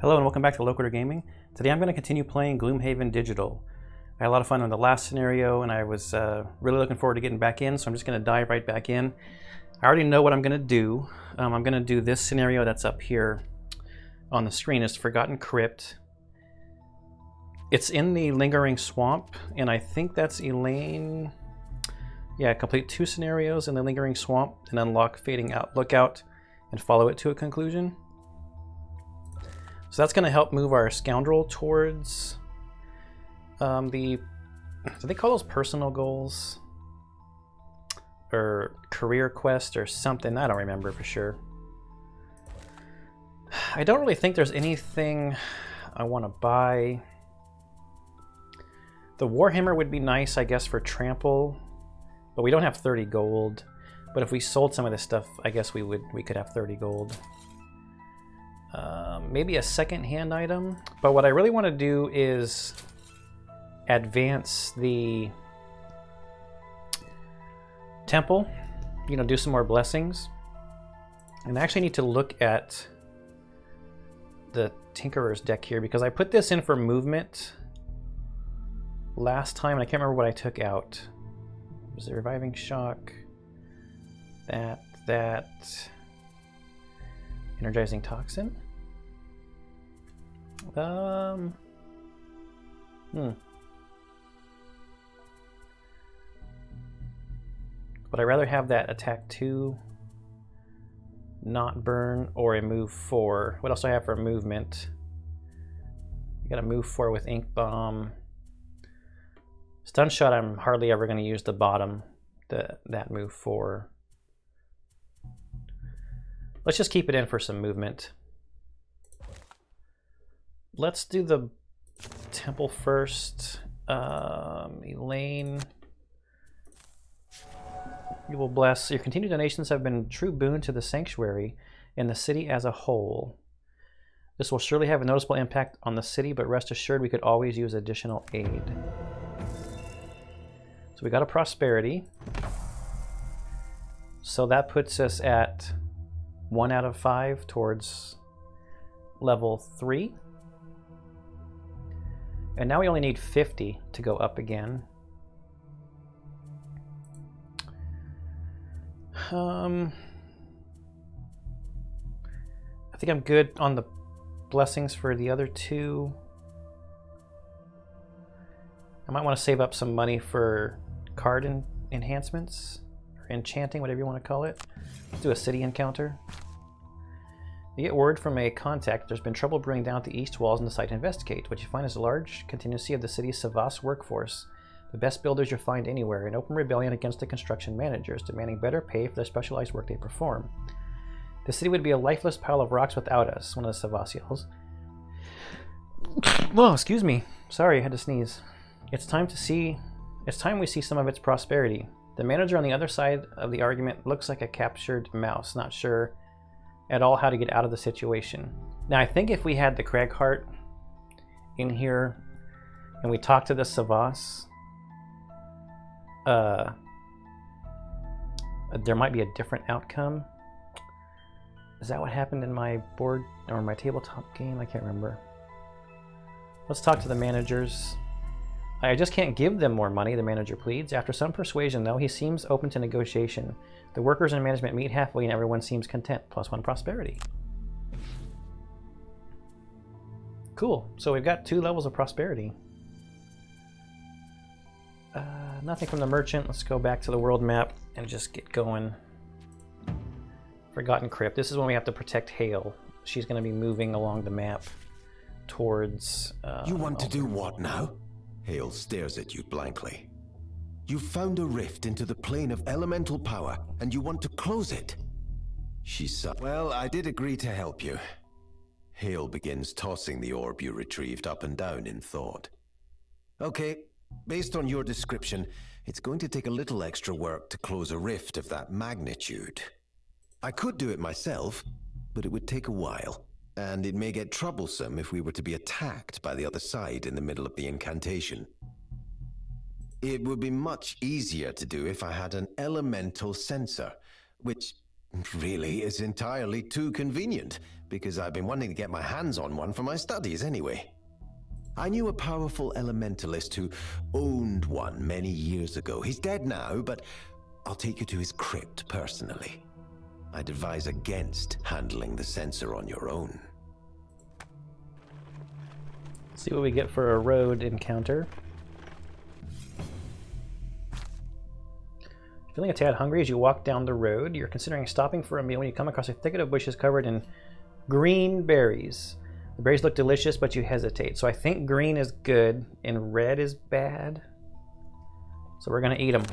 Hello and welcome back to Locator Gaming. Today I'm going to continue playing Gloomhaven Digital. I had a lot of fun on the last scenario and I was really looking forward to getting back in, so I'm just going to dive right back in. I already know what I'm going to do. I'm going to do this scenario that's up here on the screen. It's Forgotten Crypt. It's in the Lingering Swamp, and I think that's Elaine. Yeah, complete 2 scenarios in the Lingering Swamp and unlock Fading Out Lookout and follow it to a conclusion. So that's going to help move our scoundrel towards do they call those personal goals? Or career quest or something? I don't remember for sure. I don't really think there's anything I want to buy. The Warhammer would be nice, I guess, for trample, but we don't have 30 gold. But if we sold some of this stuff, I guess we could have 30 gold. Maybe a second-hand item, but what I really want to do is advance the temple, you know, do some more blessings. And I actually need to look at the Tinkerer's deck here because I put this in for movement last time and I can't remember what I took out. Was it Reviving Shock? That Energizing Toxin? But I'd rather have that attack 2, not burn, or a move 4. What else do I have for movement? I got a move 4 with Ink Bomb. Stun Shot, I'm hardly ever going to use the bottom, that move 4. Let's just keep it in for some movement. Let's do the temple first. Elaine, you will bless. Your continued donations have been true boon to the sanctuary and the city as a whole. This will surely have a noticeable impact on the city, but rest assured we could always use additional aid. So we got a prosperity. So that puts us at 1 out of 5 towards level 3. And now we only need 50 to go up again. I think I'm good on the blessings for the other 2. I might want to save up some money for card enhancements, or enchanting, whatever you want to call it. Let's do a city encounter. You get word from a contact there's been trouble brewing down at the east walls and decide to investigate. What you find is a large contingency of the city's Savas workforce, the best builders you'll find anywhere, in open rebellion against the construction managers, demanding better pay for the specialized work they perform. The city would be a lifeless pile of rocks without us, one of the Savas yells. Whoa, excuse me. Sorry, I had to sneeze. It's time we see some of its prosperity. The manager on the other side of the argument looks like a captured mouse, not sure at all how to get out of the situation. Now, I think if we had the Cragheart in here and we talked to the Savas, there might be a different outcome. Is that what happened in my board or my tabletop game? I can't remember. Let's talk to the managers. I just can't give them more money, the manager pleads. After some persuasion, though, he seems open to negotiation. The workers and management meet halfway and everyone seems content. +1 prosperity. Cool. So we've got 2 levels of prosperity. Nothing from the merchant. Let's go back to the world map and just get going. Forgotten Crypt. This is when we have to protect Hale. She's going to be moving along the map towards... You want to do what now? Hale stares at you blankly. You found a rift into the plane of elemental power, and you want to close it. She said, well, I did agree to help you. Hale begins tossing the orb you retrieved up and down in thought. Okay, based on your description, it's going to take a little extra work to close a rift of that magnitude. I could do it myself, but it would take a while. And it may get troublesome if we were to be attacked by the other side in the middle of the incantation. It would be much easier to do if I had an elemental sensor, which Really, it's entirely too convenient, because I've been wanting to get my hands on one for my studies anyway. I knew a powerful elementalist who owned one many years ago. He's dead now, but I'll take you to his crypt personally. I'd advise against handling the sensor on your own. See what we get for a road encounter. Feeling a tad hungry as you walk down the road, you're considering stopping for a meal when you come across a thicket of bushes covered in green berries. The berries look delicious, but you hesitate. So I think green is good and red is bad. So we're going to eat them.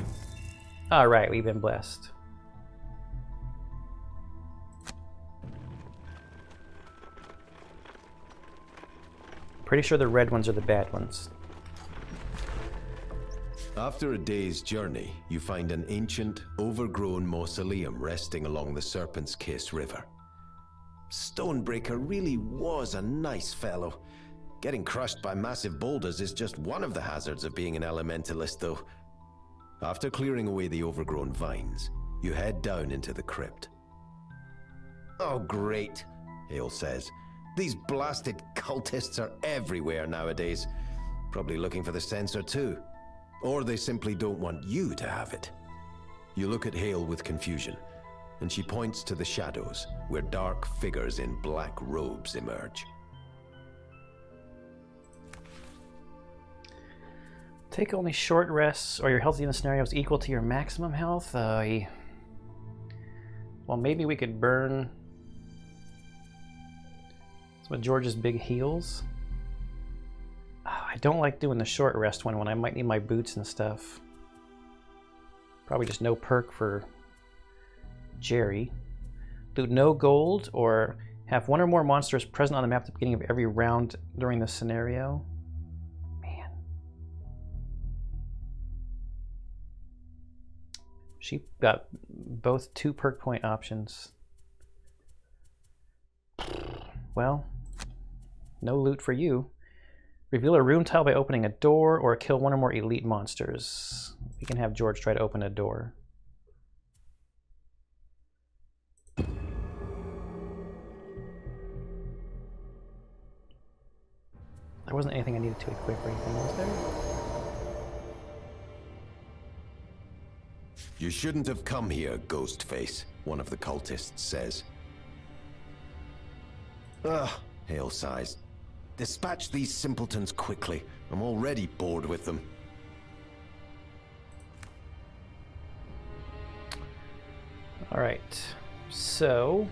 All right, we've been blessed. Pretty sure the red ones are the bad ones. After a day's journey, you find an ancient, overgrown mausoleum resting along the Serpent's Kiss River. Stonebreaker really was a nice fellow. Getting crushed by massive boulders is just one of the hazards of being an elementalist, though. After clearing away the overgrown vines, you head down into the crypt. Oh, great, Hale says. These blasted cultists are everywhere nowadays. Probably looking for the sensor too. Or they simply don't want you to have it. You look at Hale with confusion, and she points to the shadows, where dark figures in black robes emerge. Take only short rests, or your health in the scenario is equal to your maximum health. Well, maybe we could burn some of George's big heals. I don't like doing the short rest one when I might need my boots and stuff. Probably just no perk for Jerry. Loot no gold, or have one or more monsters present on the map at the beginning of every round during the scenario. Man. She got both 2 perk point options. Well, no loot for you. Reveal a room tile by opening a door, or kill one or more elite monsters. We can have George try to open a door. There wasn't anything I needed to equip or anything, was there? You shouldn't have come here, Ghostface, one of the cultists says. Ugh, Hale sighs. Dispatch these simpletons quickly. I'm already bored with them. All right, so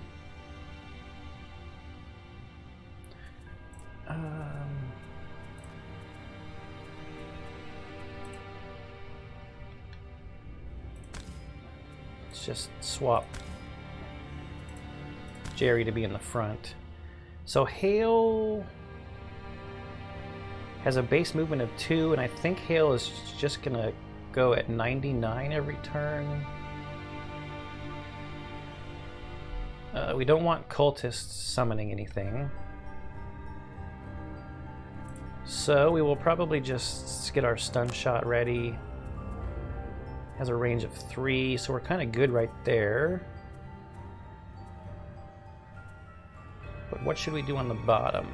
let's just swap Jerry to be in the front. So Hale has a base movement of 2, and I think Hale is just gonna go at 99 every turn. We don't want cultists summoning anything. So we will probably just get our stun shot ready. Has a range of 3, so we're kind of good right there. But what should we do on the bottom?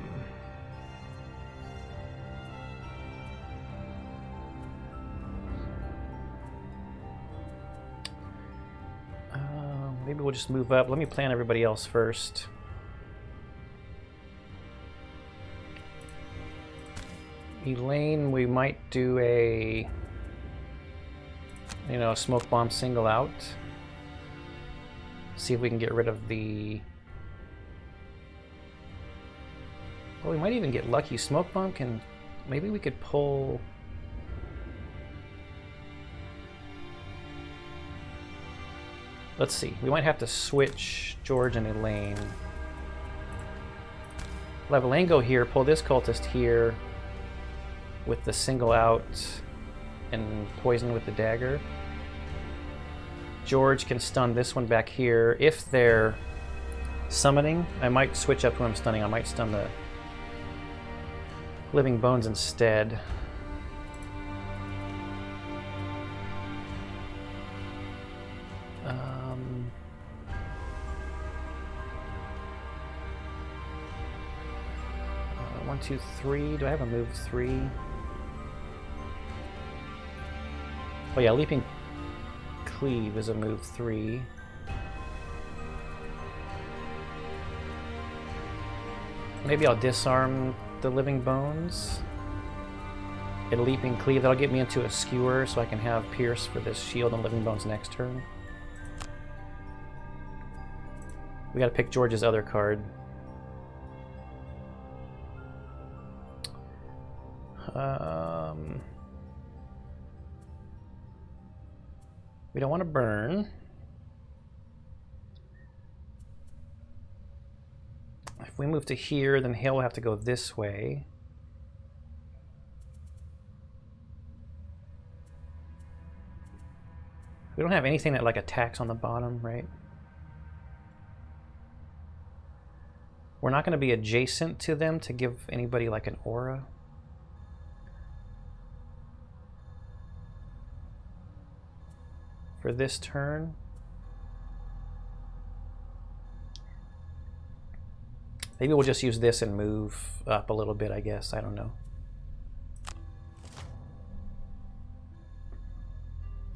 Maybe we'll just move up. Let me plan everybody else first. Elaine, we might do a, smoke bomb single out. See if we can get rid of the... Well, we might even get lucky. Smoke bomb can... Maybe we could pull... Let's see. We might have to switch George and Elaine. We'll have Elaine go here, pull this cultist here with the single out and poison with the dagger. George can stun this one back here. If they're summoning, I might switch up who I'm stunning. I might stun the living bones instead. 1, 2, 3. Do I have a move 3? Oh yeah, Leaping Cleave is a move 3. Maybe I'll disarm the Living Bones. Get a Leaping Cleave. That'll get me into a Skewer so I can have Pierce for this Shield and Living Bones next turn. We gotta pick George's other card. We don't want to burn. If we move to here, then Hale will have to go this way. We don't have anything that like attacks on the bottom, right? We're not going to be adjacent to them to give anybody like an aura. For this turn. Maybe we'll just use this and move up a little bit, I guess. I don't know.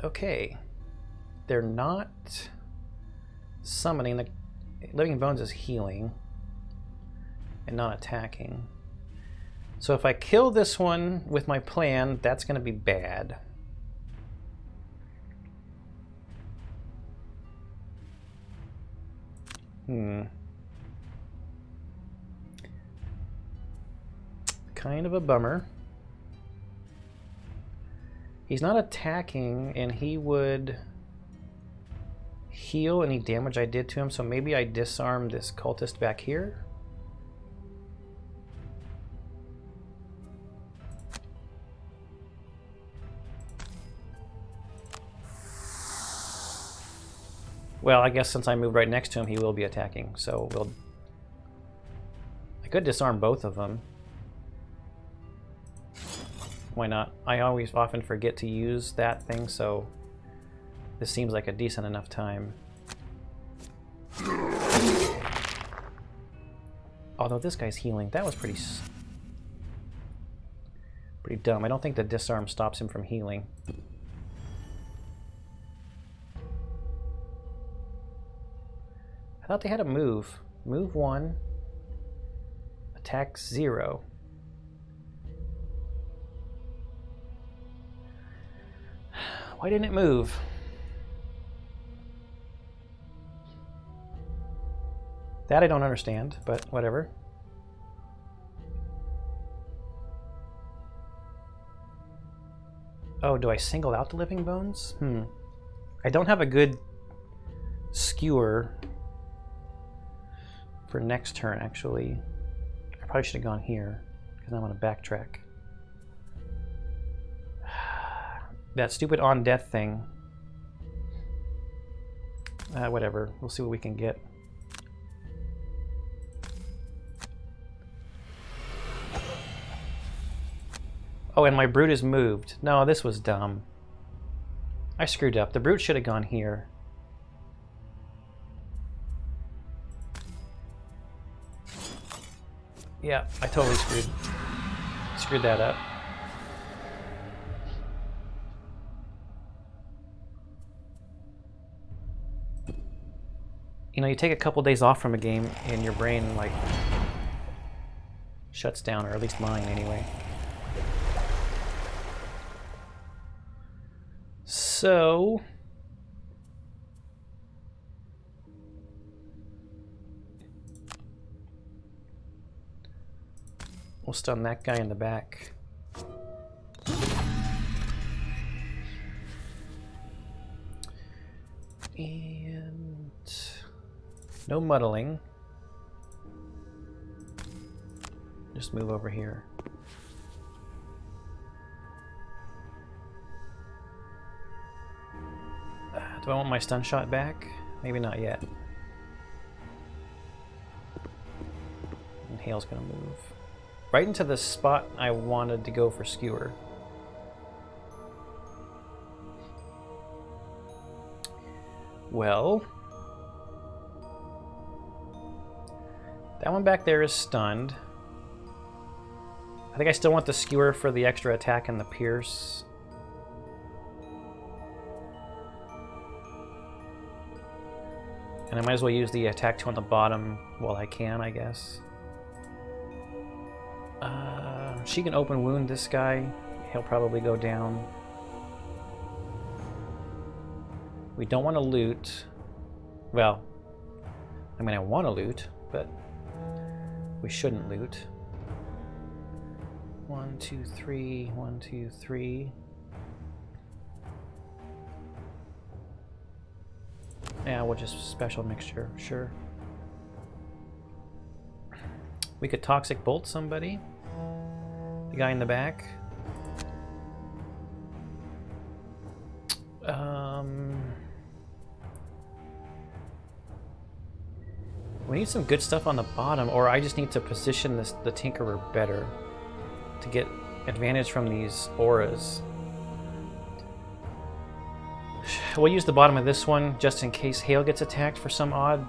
Okay. They're not summoning. The Living Bones is healing and not attacking. So if I kill this one with my plan, that's going to be bad. Kind of a bummer. He's not attacking, and he would heal any damage I did to him, so maybe I disarm this cultist back here. Well, I guess since I moved right next to him, he will be attacking, so I could disarm both of them. Why not? I often forget to use that thing, so this seems like a decent enough time. Although this guy's healing, that was pretty dumb. I don't think the disarm stops him from healing. I thought they had a move. Move 1, attack 0. Why didn't it move? That I don't understand, but whatever. Oh, do I single out the Living Bones? I don't have a good skewer for next turn, actually. I probably should have gone here, because I want to backtrack. That stupid on death thing. Whatever. We'll see what we can get. Oh, and my brute is moved. No, this was dumb. I screwed up. The brute should have gone here. Yeah, I totally screwed that up. You know, you take a couple days off from a game and your brain like shuts down, or at least mine anyway. So we'll stun that guy in the back. And no muddling. Just move over here. Do I want my stun shot back? Maybe not yet. And Hale's gonna move right into the spot I wanted to go for skewer. Well, that one back there is stunned. I think I still want the skewer for the extra attack and the pierce. And I might as well use the attack 2 on the bottom while I can, I guess. She can open wound this guy. He'll probably go down. We don't want to loot. Well, I mean, I want to loot, but we shouldn't loot. 1, 2, 3, 1, 2, 3. Yeah, we'll just special mixture, sure. We could toxic bolt somebody. The guy in the back. We need some good stuff on the bottom, or I just need to position the Tinkerer better to get advantage from these auras. We'll use the bottom of this one just in case Hale gets attacked for some odd,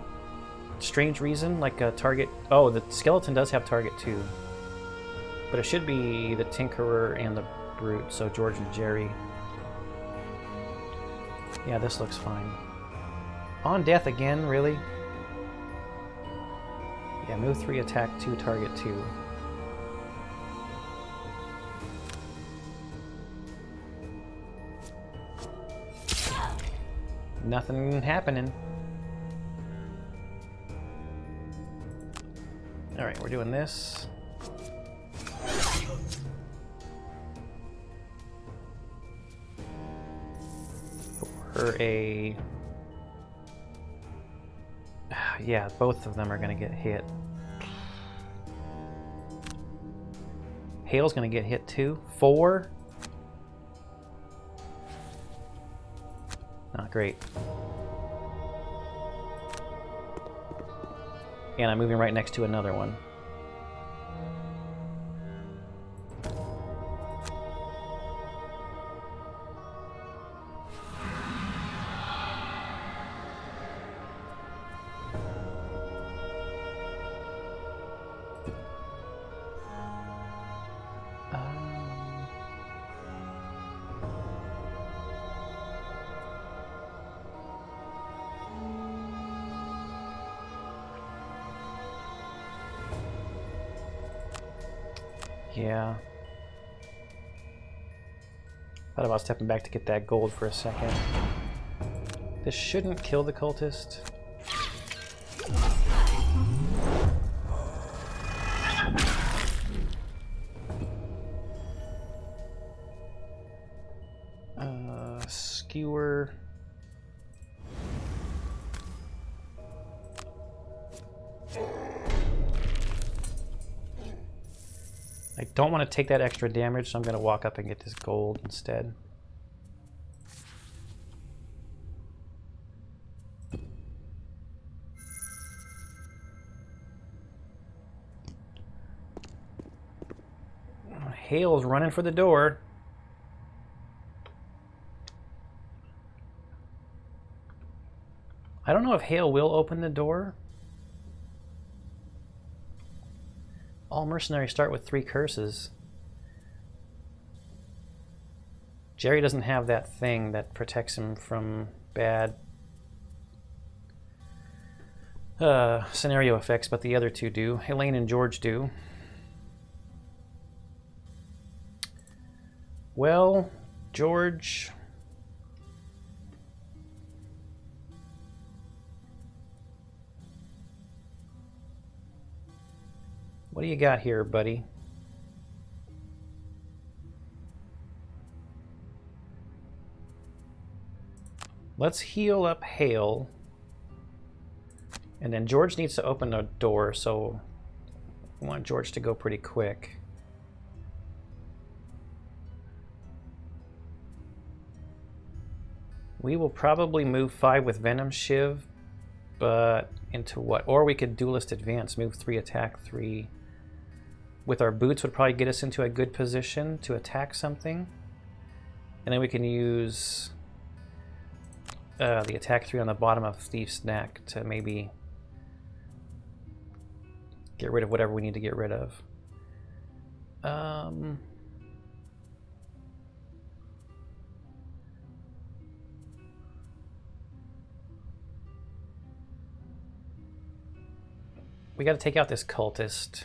strange reason, like a target. Oh, the skeleton does have target too. But it should be the Tinkerer and the Brute, so George and Jerry. Yeah, this looks fine. On death again, really? Yeah, move 3, attack 2, target 2. Nothing happening. Alright, we're doing this. For a... Yeah, both of them are going to get hit. Hale's going to get hit too. 4. Not great. And I'm moving right next to another one. Yeah. Thought about stepping back to get that gold for a second. This shouldn't kill the cultist. Skewer. I don't want to take that extra damage, so I'm going to walk up and get this gold instead. Hale's running for the door. I don't know if Hale will open the door. All mercenaries start with 3 curses. Jerry doesn't have that thing that protects him from bad scenario effects, but the other 2 do. Elaine and George do. Well, George... What do you got here, buddy? Let's heal up Hale. And then George needs to open a door, so I want George to go pretty quick. We will probably move 5 with Venom Shiv, but into what? Or we could Duelist Advance, move 3, attack 3. With our boots would probably get us into a good position to attack something. And then we can use the attack 3 on the bottom of Thief's Neck to maybe get rid of whatever we need to get rid of. We got to take out this cultist.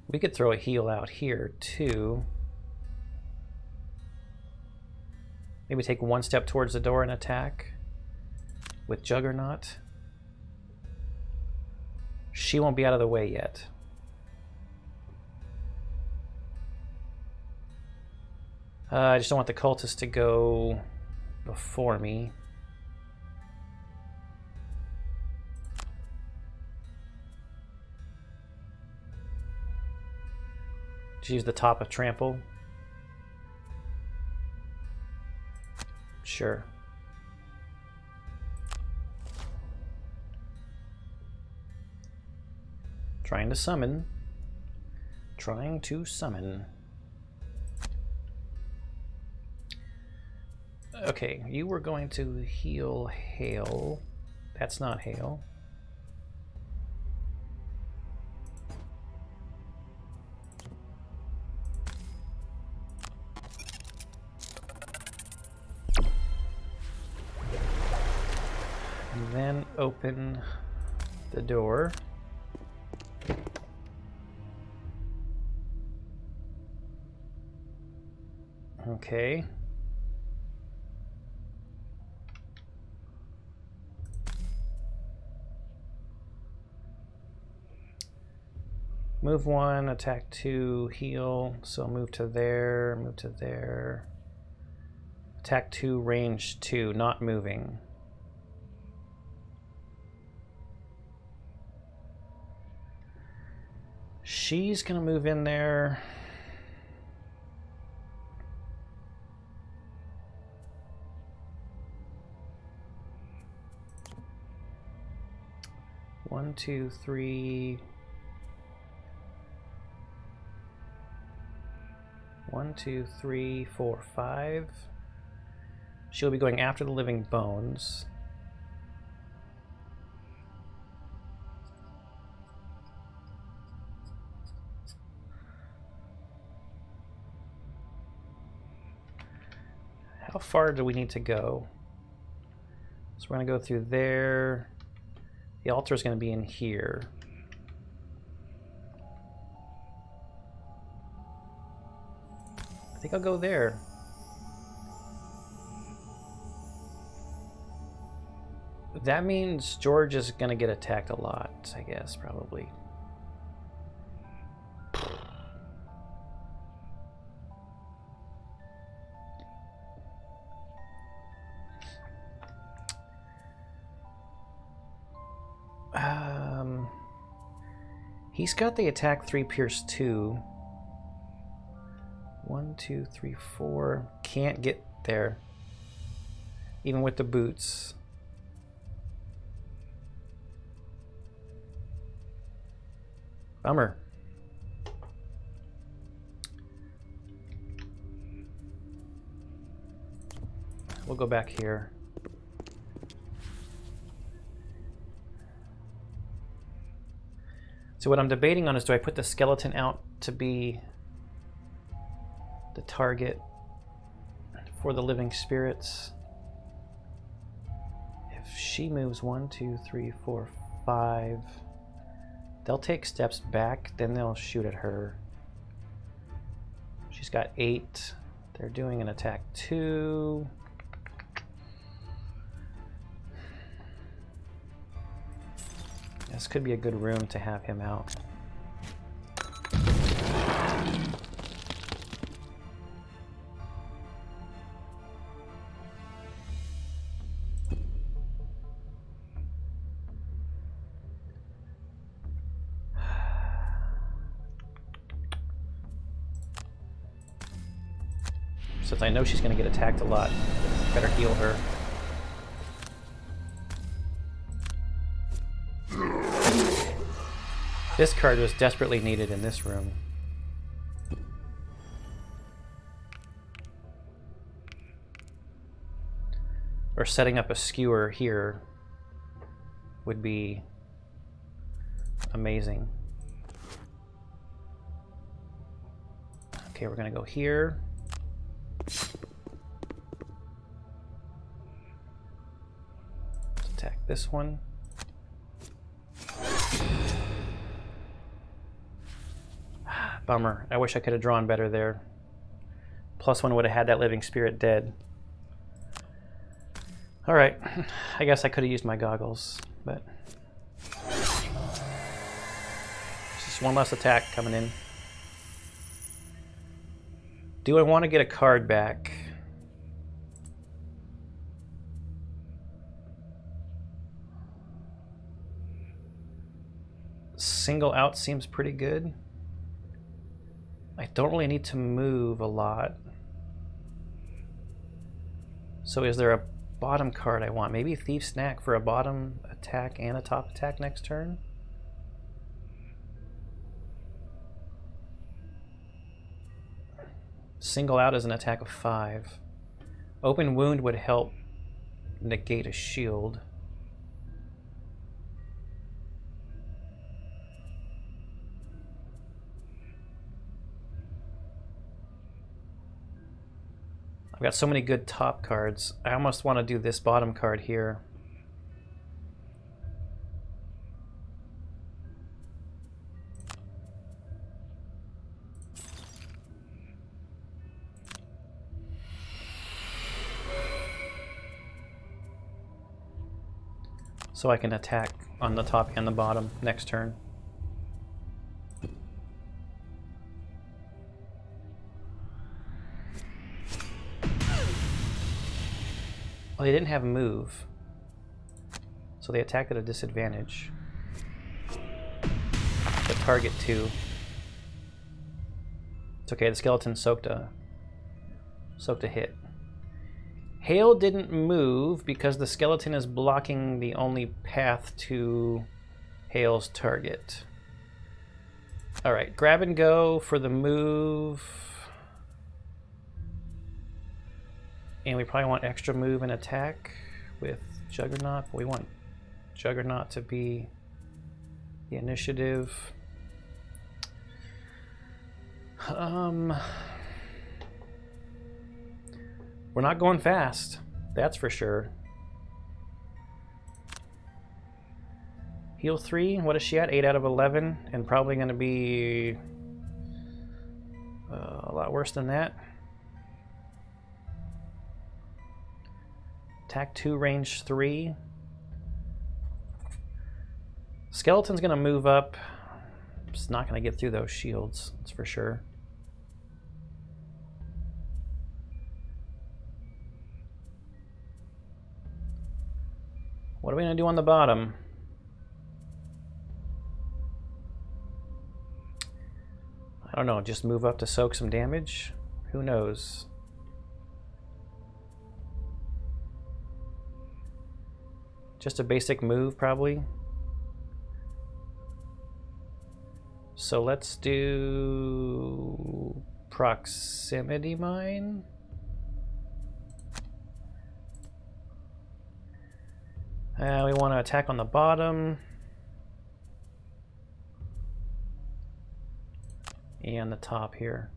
We could throw a heal out here too. Maybe take one step towards the door and attack with Juggernaut. She won't be out of the way yet. I just don't want the cultist to go before me. Just use the top of trample. Sure. Trying to summon. Trying to summon. Okay, you were going to heal Hail. That's not Hail. And then open the door. Okay. Move 1, attack 2, heal. So move to there, move to there. Attack 2, range 2, not moving. She's gonna move in there. One, two, three. 1, 2, 3, 4, 5. She'll be going after the living bones. How far do we need to go? So we're going to go through there. The altar is going to be in here. I think I'll go there. That means George is going to get attacked a lot, I guess, probably. He's got the attack 3, pierce 2. 1, 2, 3, 4. Can't get there. Even with the boots. Bummer. We'll go back here. So what I'm debating on is, do I put the skeleton out to be the target for the living spirits? If she moves 1, 2, 3, 4, 5, they'll take steps back, then they'll shoot at her. She's got 8. They're doing an attack 2. This could be a good room to have him out. Since I know she's going to get attacked a lot, better heal her. This card was desperately needed in this room. Or setting up a skewer here would be amazing. Okay, we're gonna go here. Let's attack this one. Bummer. I wish I could have drawn better there. +1 would have had that living spirit dead. Alright. I guess I could have used my goggles, but... just one less attack coming in. Do I want to get a card back? Single out seems pretty good. I don't really need to move a lot. So is there a bottom card I want? Maybe Thief Snack for a bottom attack and a top attack next turn? Single out is an attack of 5. Open wound would help negate a shield. I've got so many good top cards. I almost want to do this bottom card here. So I can attack on the top and the bottom next turn. Well, they didn't have move, so they attacked at a disadvantage. The target 2. It's okay, the skeleton soaked a hit. Hail didn't move because the skeleton is blocking the only path to Hail's target. Alright, grab and go for the move. And we probably want extra move and attack with Juggernaut. We want Juggernaut to be the initiative. We're not going fast, that's for sure. Heal 3, what is she at? 8 out of 11, and probably going to be a lot worse than that. Attack 2, range 3. Skeleton's going to move up. It's not going to get through those shields, that's for sure. What are we going to do on the bottom? I don't know, just move up to soak some damage? Who knows? Just a basic move, probably. So let's do Proximity Mine. We want to attack on the bottom. And the top here.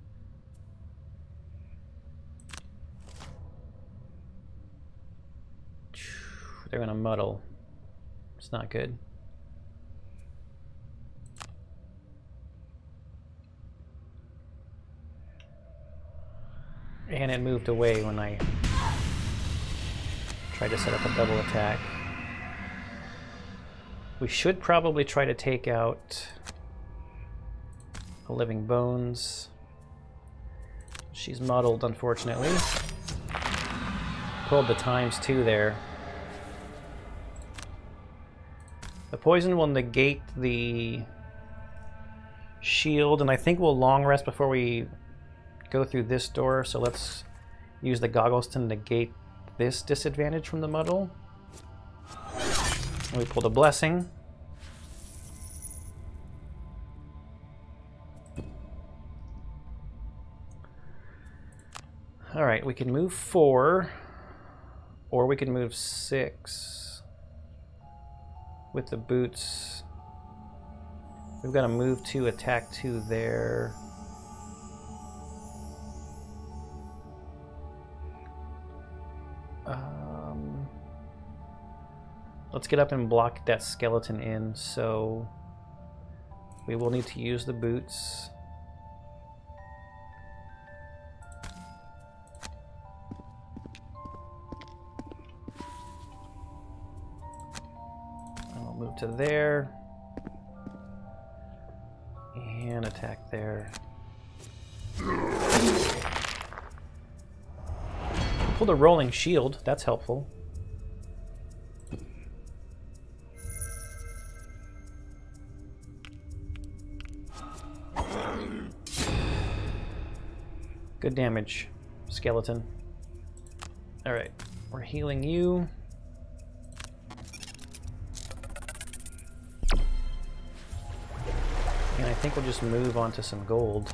They're going to muddle. It's not good. And it moved away when I tried to set up a double attack. We should probably try to take out a Living Bones. She's muddled, unfortunately. Pulled the ×2 there. The poison will negate the shield, and I think we'll long rest before we go through this door, so let's use the goggles to negate this disadvantage from the muddle. And we pulled a blessing. All right, we can move 4, or we can move 6 with the boots. We've got to move to attack 2 there. Let's get up and block that skeleton in, so we will need to use the boots. I'll move to there. And attack there. Pulled a rolling shield, that's helpful. Good damage, skeleton. Alright, we're healing you. And I think we'll just move on to some gold.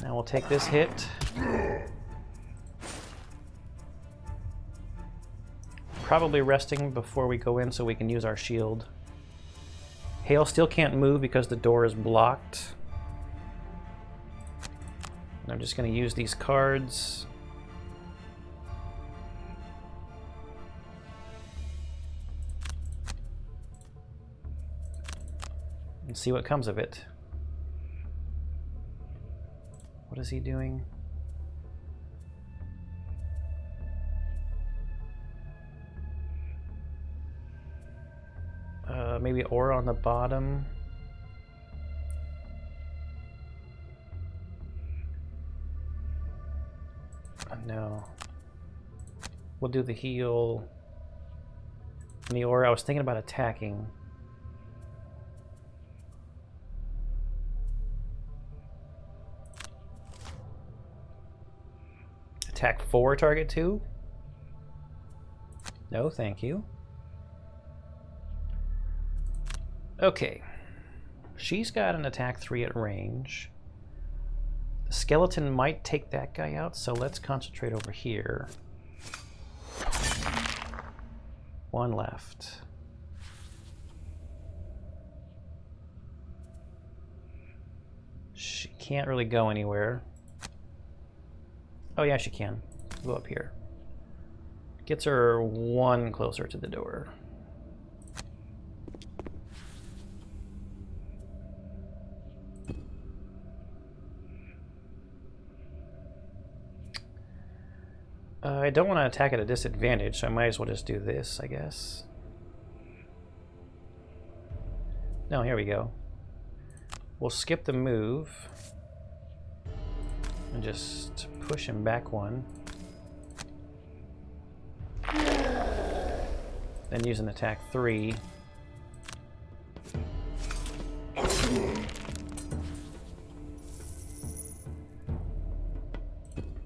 Now we'll take this hit. Probably resting before we go in so we can use our shield. Hale still can't move because the door is blocked. And I'm just going to use these cards. And see what comes of it. What is he doing? Maybe ore on the bottom. No. We'll do the heal. And the ore, I was thinking about attacking. Attack 4, target 2? No, thank you. Okay. She's got an attack 3 at range. The skeleton might take that guy out, so let's concentrate over here. 1 left. She can't really go anywhere. Oh yeah, she can. Go up here. Gets her 1 closer to the door. I don't want to attack at a disadvantage, so I might as well just do this, I guess. No, here we go. We'll skip the move and just push him back 1. Then use an attack 3.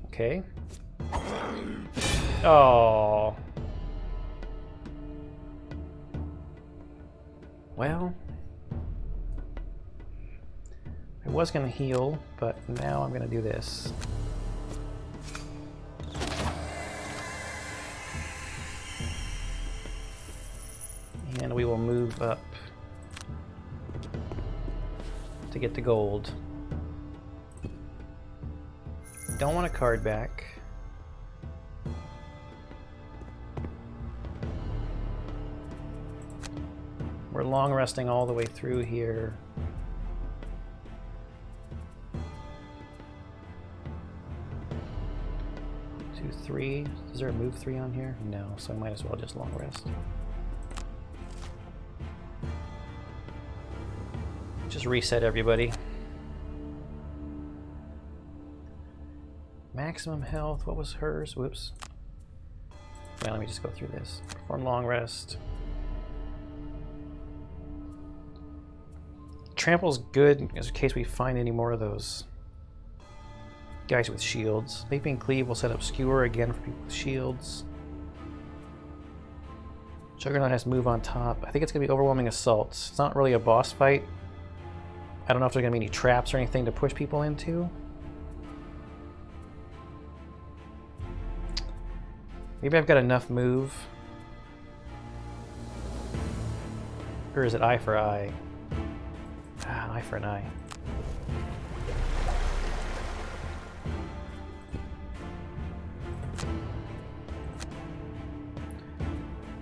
Okay. Oh. Well, I was going to heal, but now I'm going to do this. And we will move up to get the gold. Don't want a card back. We're long resting all the way through here. Two, 3. Is there a move 3 on here? No, so I might as well just long rest. Just reset everybody. Maximum health, what was hers? Whoops. Well, let me just go through this. Perform long rest. Trample's good in case we find any more of those guys with shields. Leaping Cleave will set up Skewer again for people with shields. Juggernaut has move on top. I think it's going to be Overwhelming Assaults. It's not really a boss fight. I don't know if there's going to be any traps or anything to push people into. Maybe I've got enough move. Or is it eye for eye? Ah, eye for an eye.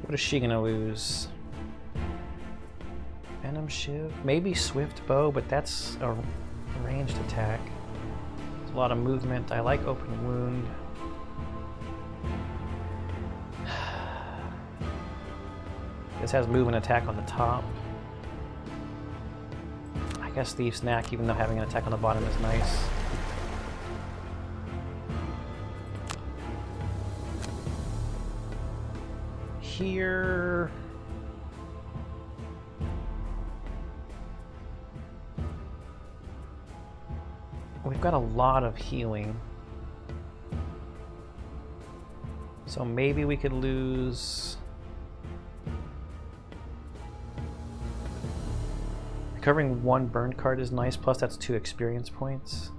What is she gonna lose? Venom Shiv? Maybe Swift Bow, but that's a ranged attack. It's a lot of movement. I like Open Wound. This has move and attack on the top. I guess Thief's Knack, even though having an attack on the bottom is nice. Here... we've got a lot of healing. So maybe we could lose... Recovering one burn card is nice, plus that's 2 experience points.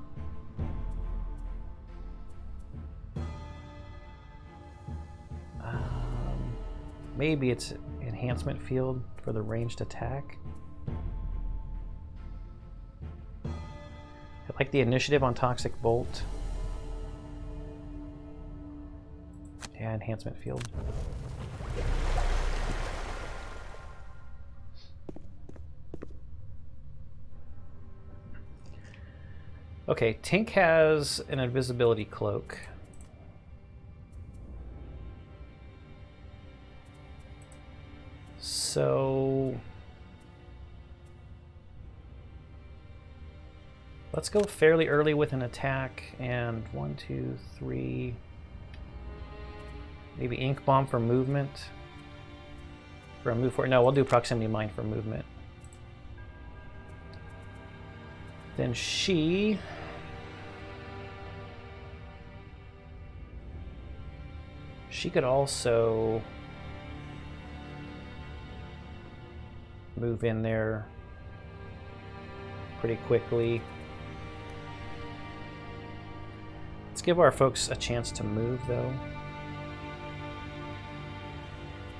Maybe it's enhancement field for the ranged attack. I like the initiative on Toxic Bolt. Yeah, enhancement field. Okay, Tink has an Invisibility Cloak. So let's go fairly early with an attack, and 1, 2, 3. Maybe Ink Bomb for movement. For a move for no, we'll do Proximity Mine for movement. Then she could also move in there pretty quickly. Let's give our folks a chance to move, though.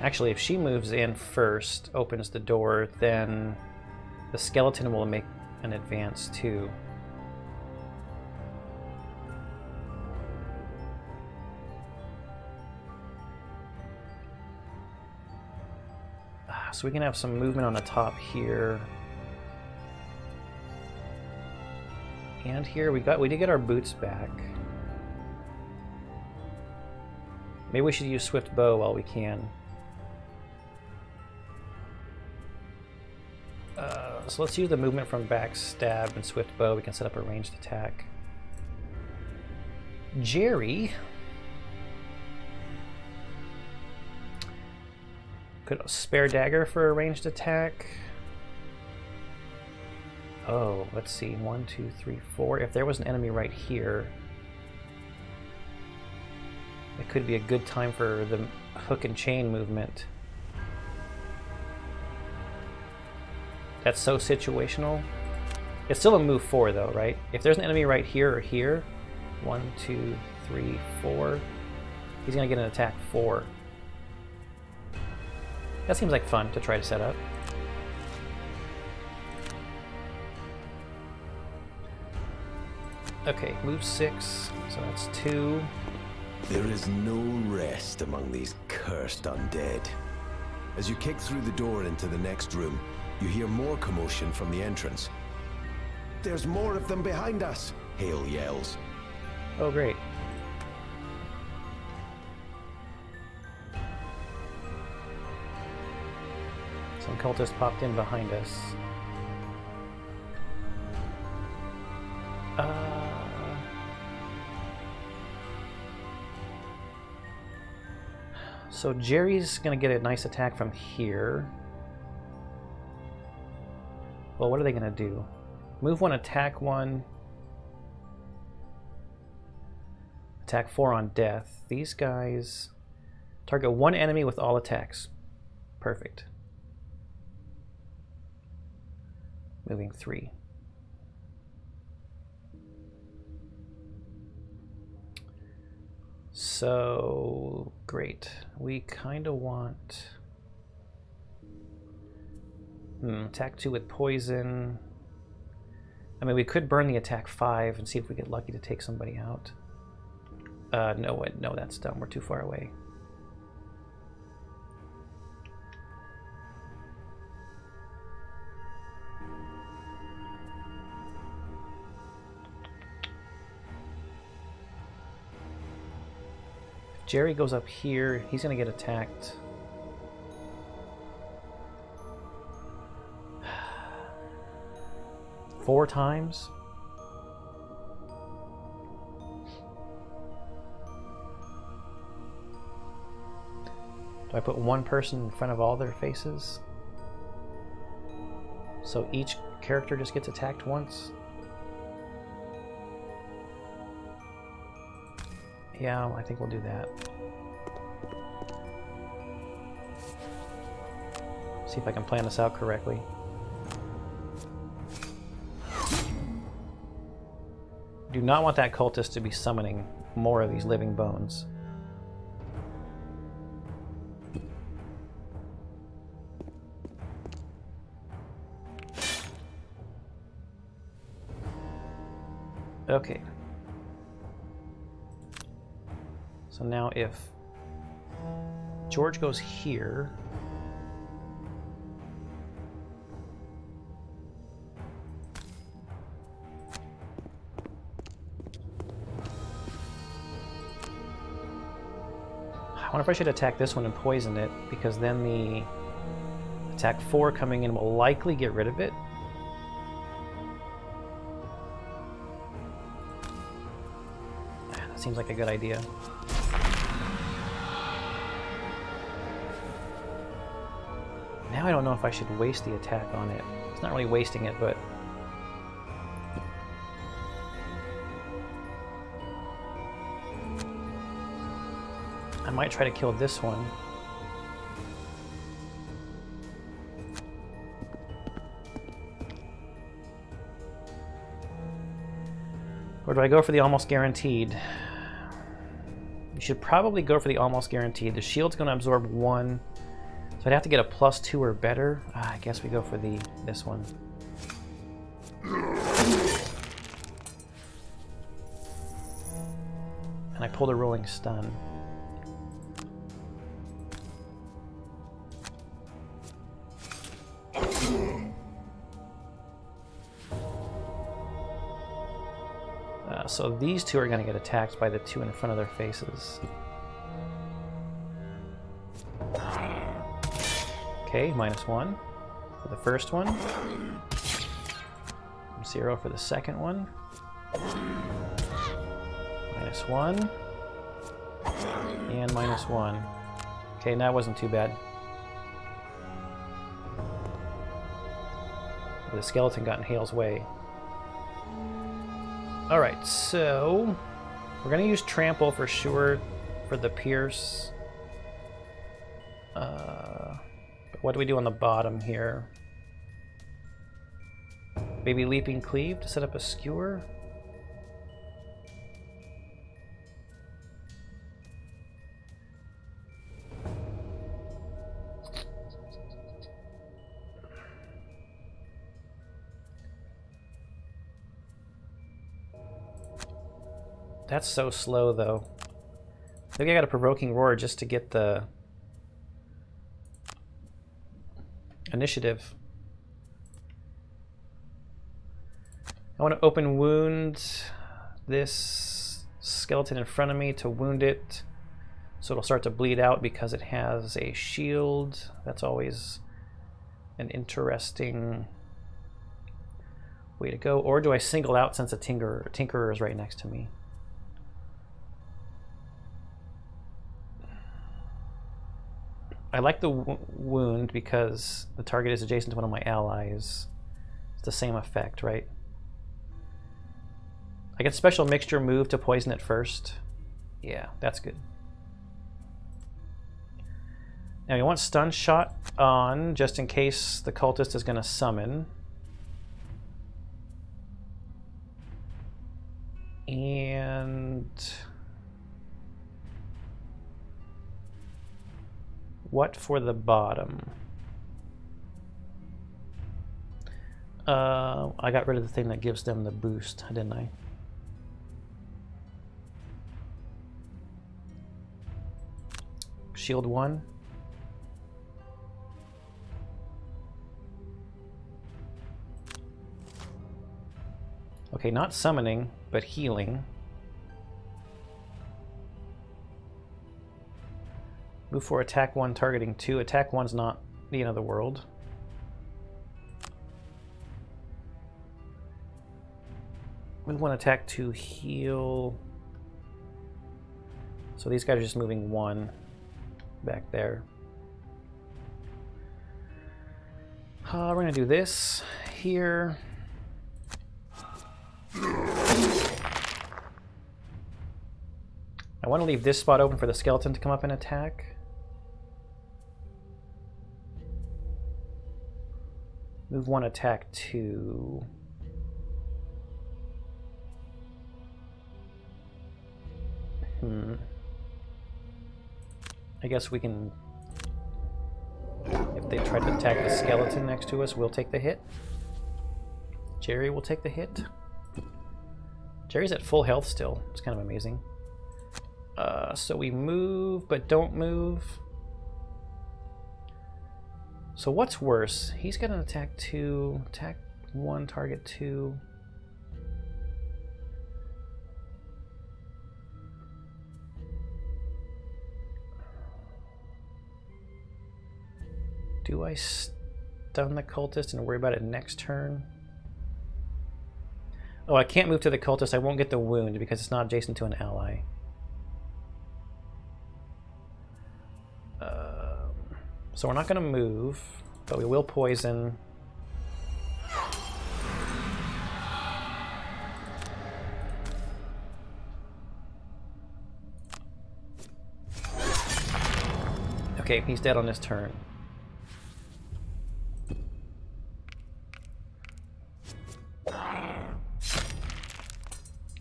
Actually, if she moves in first, opens the door, then the skeleton will make an advance too. So we can have some movement on the top here. And here we did get our boots back. Maybe we should use Swift Bow while we can. So let's use the movement from Backstab and Swift Bow. We can set up a ranged attack. Jerry could spare dagger for a ranged attack. Oh, let's see. 1, 2, 3, 4. If there was an enemy right here, it could be a good time for the hook and chain movement. That's so situational. It's still a move 4 though, right? If there's an enemy right here or here, 1, 2, 3, 4, he's gonna get an attack 4. That seems like fun to try to set up. Okay, move 6, so that's 2. There is no rest among these cursed undead. As you kick through the door into the next room, you hear more commotion from the entrance. There's more of them behind us, Hale yells. Oh, great. Some cultists popped in behind us. So Jerry's gonna get a nice attack from here. Well, what are they gonna do? Move 1, attack 1. Attack 4 on death. These guys target 1 enemy with all attacks. Perfect. Moving 3. so great. We kind of want attack 2 with poison. I mean, we could burn the attack 5 and see if we get lucky to take somebody out. No, that's dumb. We're too far away. If Jerry goes up here, he's going to get attacked. Four times? Do I put one person in front of all their faces? So each character just gets attacked once? Yeah, I think we'll do that. See if I can plan this out correctly. Do not want that cultist to be summoning more of these living bones. Okay. So now if George goes here, I wonder if I should attack this one and poison it, because then the attack 4 coming in will likely get rid of it. That seems like a good idea. Now I don't know if I should waste the attack on it. It's not really wasting it, but I might try to kill this one. Or do I go for the almost guaranteed? You should probably go for the almost guaranteed. The shield's going to absorb 1, so I'd have to get a +2 or better. I guess we go for this one. And I pulled a rolling stun. So these two are going to get attacked by the 2 in front of their faces. Okay, -1 for the first one. 0 for the second one. -1. And -1. Okay, that wasn't too bad. The skeleton got in Hale's way. Alright, so we're going to use Trample for sure for the Pierce. But what do we do on the bottom here? Maybe Leaping Cleave to set up a Skewer? That's so slow, though. I think I got a Provoking Roar just to get the initiative. I want to open wound this skeleton in front of me to wound it, so it'll start to bleed out because it has a shield. That's always an interesting way to go. Or do I single out since a Tinkerer is right next to me? I like the wound because the target is adjacent to one of my allies. It's the same effect, right? I get special mixture move to poison it first. Yeah, that's good. Now you want stun shot on just in case the cultist is going to summon. And What for the bottom? I got rid of the thing that gives them the boost, didn't I? Shield 1. Okay, not summoning, but healing. Move for attack 1, targeting 2. Attack 1's not the end of the world. Move 1, attack 2, heal. So these guys are just moving 1 back there. We're going to do this here. I want to leave this spot open for the skeleton to come up and attack. Move 1, attack 2. I guess we can, if they try to attack the skeleton next to us, we'll take the hit. Jerry will take the hit. Jerry's at full health still. It's kind of amazing. So we move, but don't move. So what's worse? He's got an attack 2, attack 1, target 2. Do I stun the cultist and worry about it next turn? Oh, I can't move to the cultist. I won't get the wound because it's not adjacent to an ally. So we're not going to move, but we will poison. Okay, he's dead on his turn.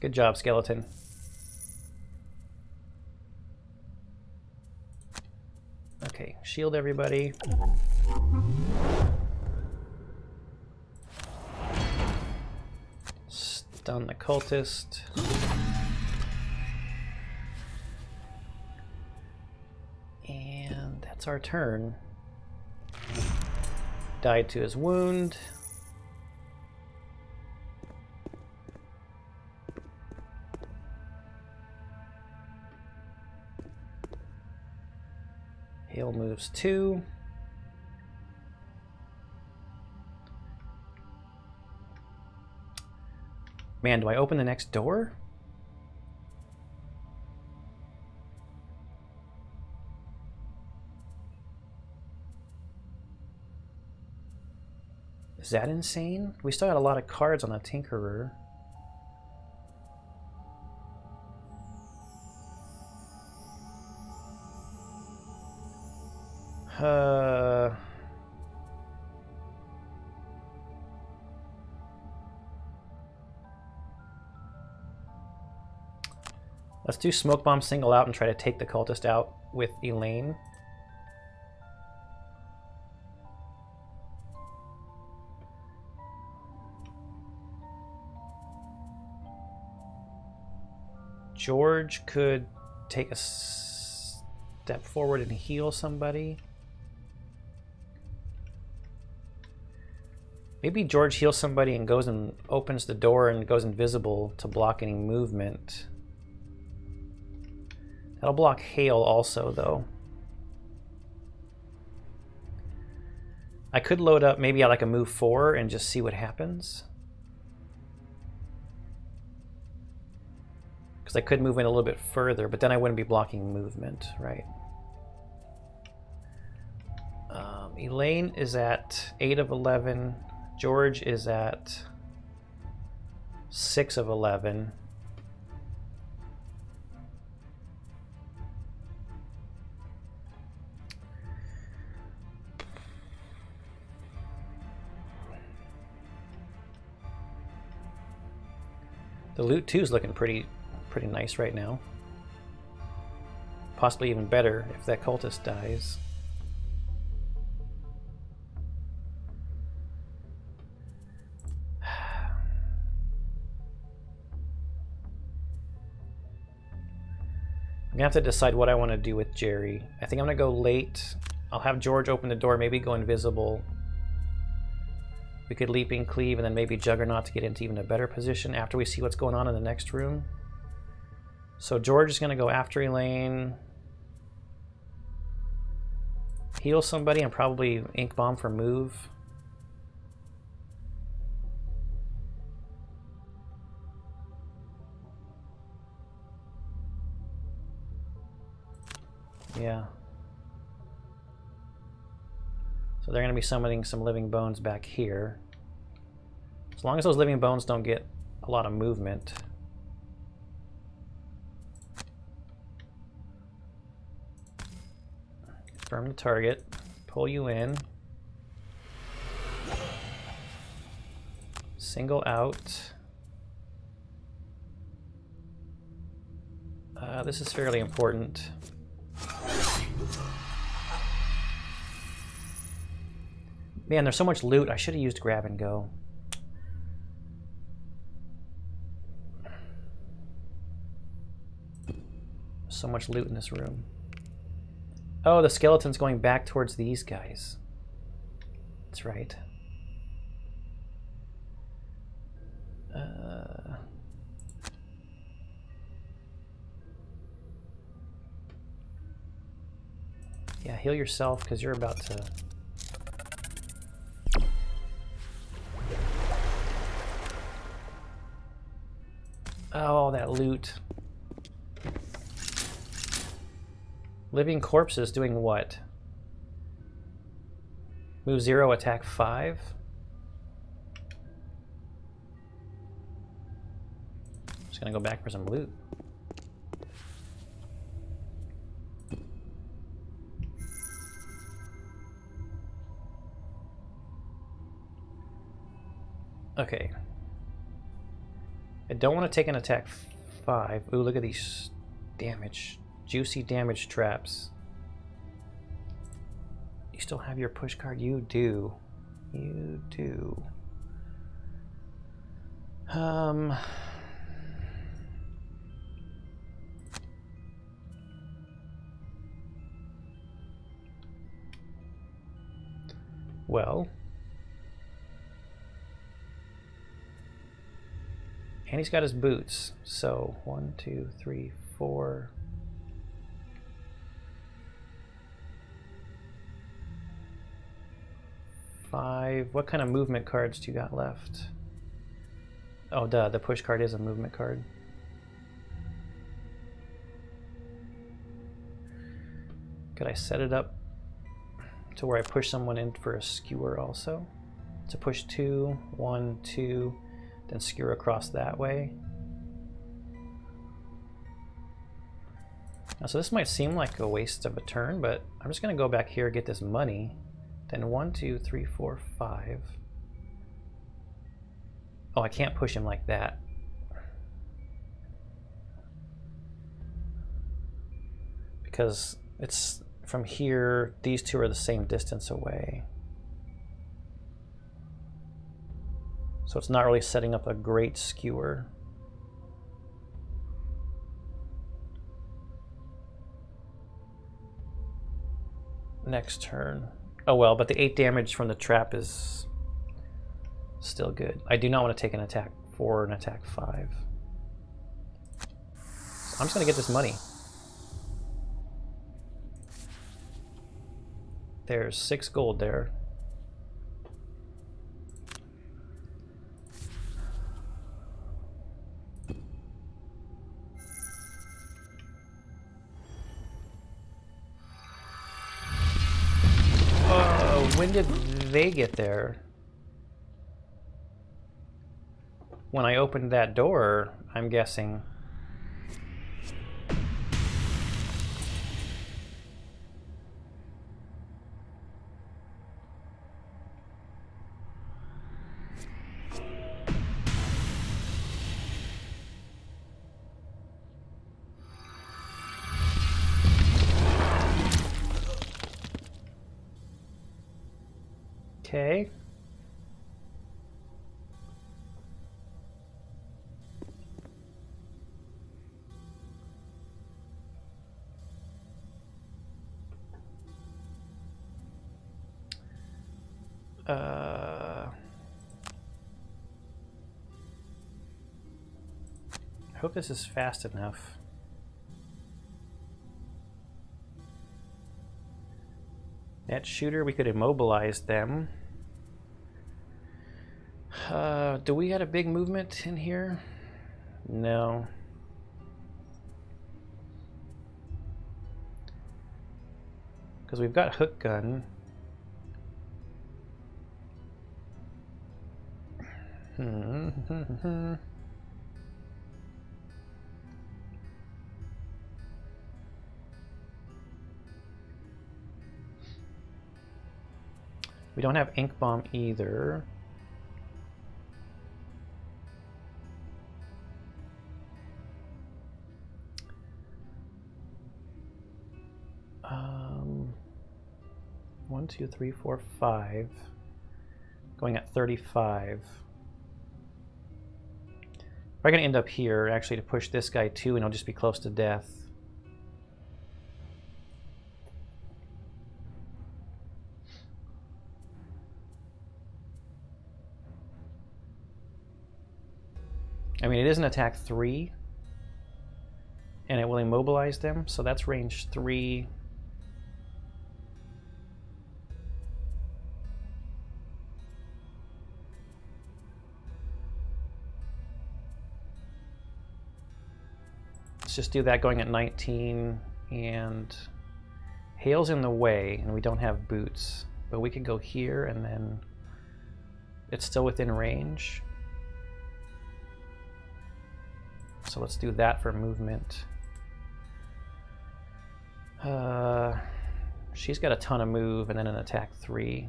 Good job, skeleton. Okay, shield everybody. Stun the cultist. And that's our turn. Died to his wound. Hale moves 2. Man, do I open the next door? Is that insane? We still got a lot of cards on a Tinkerer. Let's do Smoke Bomb single out and try to take the cultist out with Elaine. George could take a step forward and heal somebody. Maybe George heals somebody and goes and opens the door and goes invisible to block any movement. That'll block Hale also, though. I could load up maybe like a move 4 and just see what happens. Because I could move in a little bit further, but then I wouldn't be blocking movement, right? Elaine is at 8 of 11. George is at 6 of 11. The loot too is looking pretty nice right now. Possibly even better if that cultist dies. I'm gonna have to decide what I want to do with Jerry. I think I'm gonna go late. I'll have George open the door, maybe go invisible. We could leaping cleave and then maybe Juggernaut to get into even a better position after we see what's going on in the next room. So George is gonna go after Elaine. Heal somebody and probably Ink Bomb for move. Yeah. So they're going to be summoning some living bones back here. As long as those living bones don't get a lot of movement. Confirm the target. Pull you in. Single out. This is fairly important. Man, there's so much loot. I should have used grab and go. So much loot in this room. Oh, the skeleton's going back towards these guys. That's right. Yeah, heal yourself because you're about to... Oh, that loot. Living corpses doing what? Move 0, attack 5? Just gonna go back for some loot. Okay. I don't want to take an attack 5. Ooh, look at these damage. Juicy damage traps. You still have your push card? You do. You do. Well. And he's got his boots. So 1, 2, 3, 4. 5. What kind of movement cards do you got left? Oh, duh, the push card is a movement card. Could I set it up to where I push someone in for a skewer also? To push 2, 1, 2, then skewer across that way. Now, so this might seem like a waste of a turn, but I'm just going to go back here, get this money. Then 1, 2, 3, 4, 5. Oh, I can't push him like that. Because it's from here, these two are the same distance away. So it's not really setting up a great skewer. Next turn. Oh well, but the 8 damage from the trap is still good. I do not want to take an attack 4 and attack 5. So I'm just going to get this money. There's 6 gold there. When did they get there? When I opened that door, I'm guessing. Okay. I hope this is fast enough. That shooter, we could immobilize them. Do we have a big movement in here? No. Because we've got hook gun. We don't have ink bomb either. One, two, three, four, five. Going at 35. We're gonna end up here actually to push this guy too, and he'll just be close to death. I mean, it is an attack 3, and it will immobilize them, so that's range 3. Let's just do that going at 19, and Hail's in the way, and we don't have boots, but we can go here, and then it's still within range. So let's do that for movement. She's got a ton of move and then an attack 3.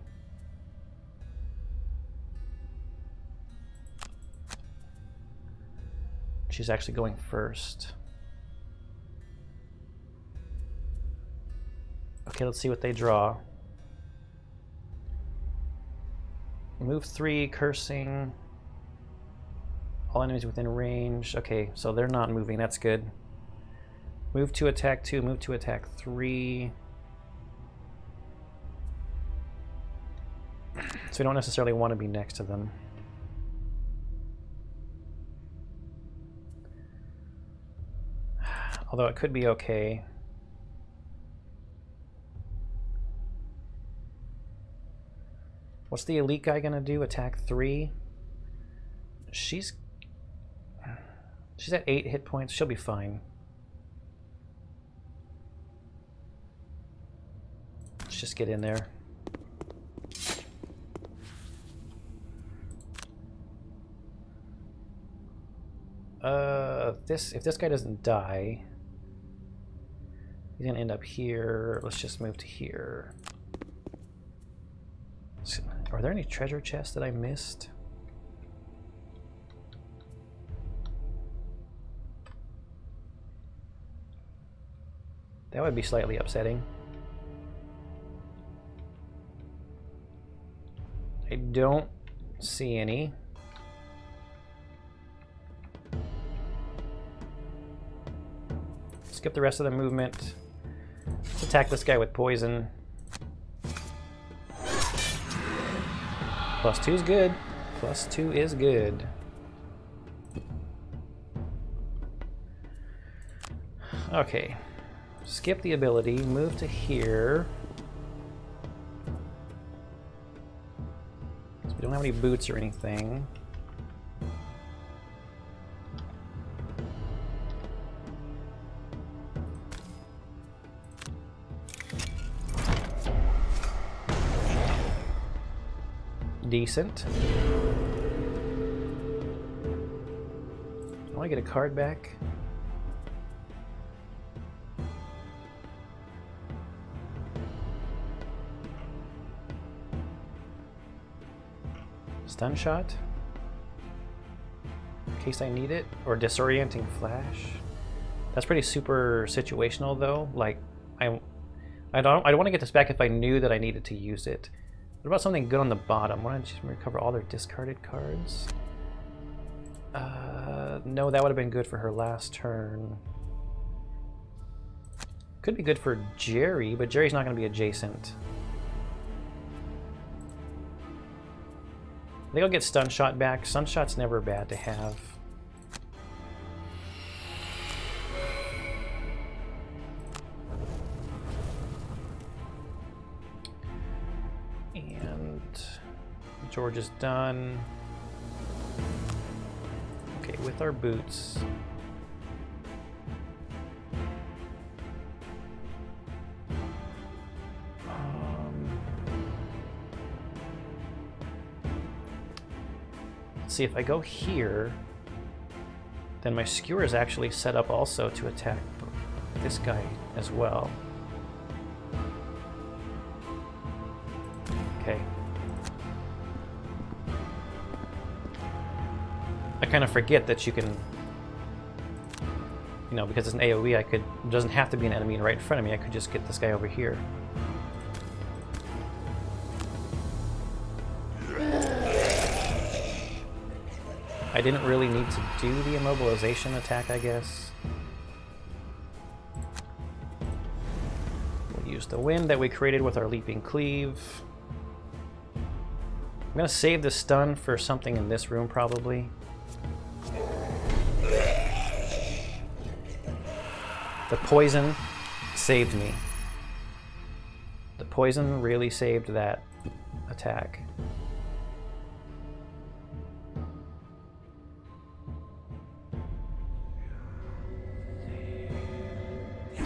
She's actually going first. Okay, let's see what they draw. Move 3, cursing. All enemies within range. Okay, so they're not moving. That's good. Move to attack 2, move to attack 3. So we don't necessarily want to be next to them. Although it could be okay. What's the elite guy gonna do? Attack 3? She's at 8 hit points. She'll be fine. Let's just get in there. If this guy doesn't die, he's gonna end up here. Let's just move to here. Are there any treasure chests that I missed? That would be slightly upsetting. I don't see any. Skip the rest of the movement. Let's attack this guy with poison. +2 is good. +2 is good. Okay. Skip the ability, move to here. So we don't have any boots or anything. Decent. I want to get a card back. Stun shot, in case I need it, or disorienting flash. That's pretty super situational though. Like, I don't want to get this back if I knew that I needed to use it. What about something good on the bottom? Why don't I just recover all their discarded cards? No, that would have been good for her last turn. Could be good for Jerry, but Jerry's not going to be adjacent. think I'll get stun shot back. Stun shot's never bad to have. And George is done. Okay, with our boots. See, if I go here, then my skewer is actually set up also to attack this guy as well. Okay. I kind of forget that you can, you know, because it's an AoE, it doesn't have to be an enemy right in front of me. I could just get this guy over here. I didn't really need to do the immobilization attack, I guess. We'll use the wind that we created with our leaping cleave. I'm gonna save the stun for something in this room, probably. The poison saved me. The poison really saved that attack.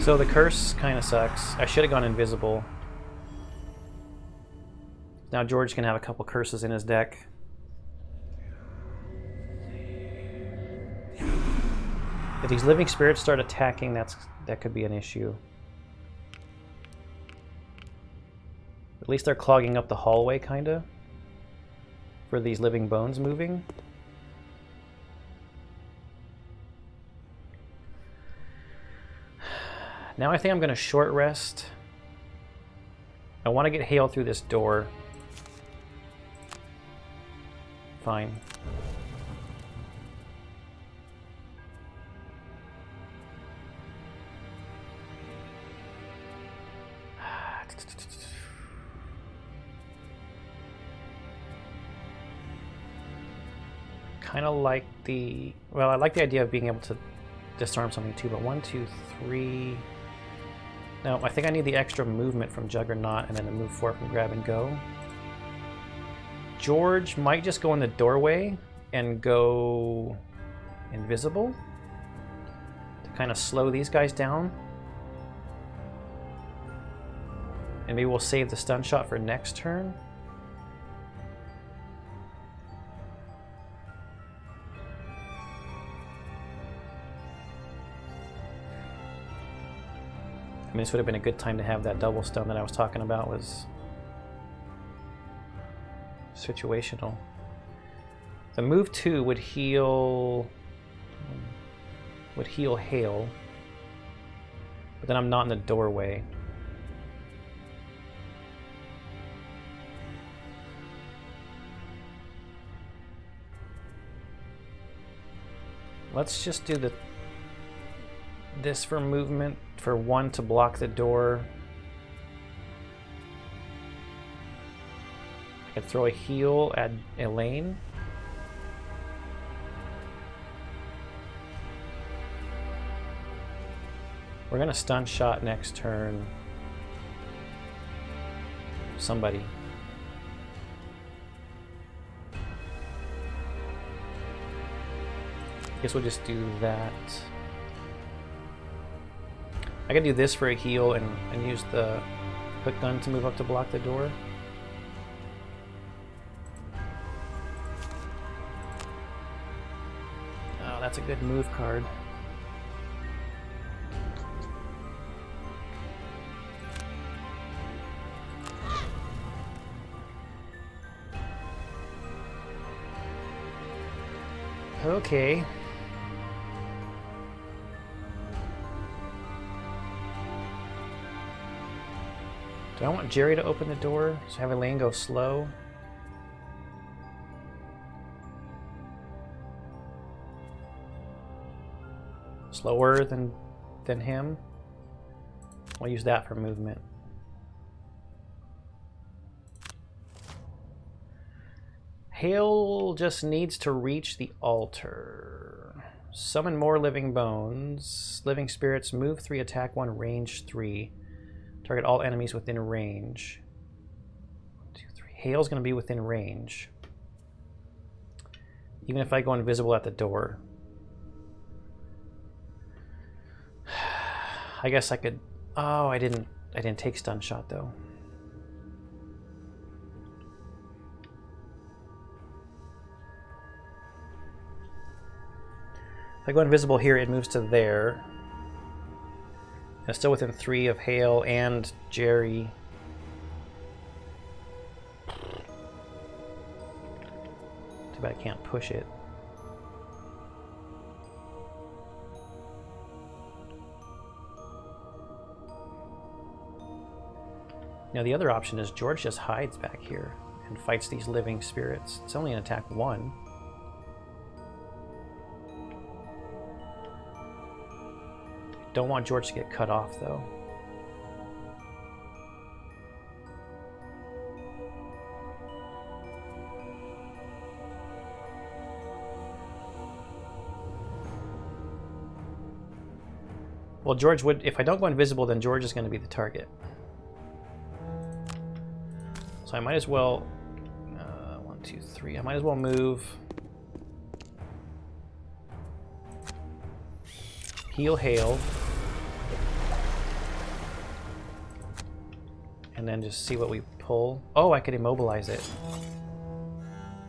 So the curse kind of sucks. I should have gone invisible. Now George can have a couple curses in his deck. If these living spirits start attacking, that could be an issue. At least they're clogging up the hallway, kinda, for these living bones moving. Now I think I'm going to short rest. I want to get Hale through this door. Fine. Kind of like the... Well, I like the idea of being able to disarm something too, but 1, 2, 3... No, I think I need the extra movement from Juggernaut and then a move 4 from Grab and Go. George might just go in the doorway and go invisible to kind of slow these guys down. And maybe we'll save the stun shot for next turn. I mean, this would have been a good time to have that double stun that I was talking about. Was situational. The move 2 would heal Hale, but then I'm not in the doorway. Let's just do this for movement, for 1 to block the door. I could throw a heal at Elaine. We're gonna stun shot next turn. Somebody. I guess we'll just do that. I can do this for a heal and use the hook gun to move up to block the door. Oh, that's a good move card. Okay. Do I want Jerry to open the door? So have Elaine go slow? Slower than him? I'll use that for movement. Hale just needs to reach the altar. Summon more living bones. Living spirits, move 3, attack 1, range 3. Target all enemies within range. 1, 2, 3. Hale's going to be within range. Even if I go invisible at the door. I guess I could... Oh, I didn't take stun shot though. If I go invisible here, it moves to there. And it's still within 3 of Hale and Jerry. Too bad I can't push it. Now the other option is George just hides back here and fights these living spirits. It's only an attack 1. Don't want George to get cut off though. Well, George would, if I don't go invisible, then George is going to be the target. So I might as well, 1, 2, 3, I might as well move. Heal Hale. And then just see what we pull. Oh, I could immobilize it.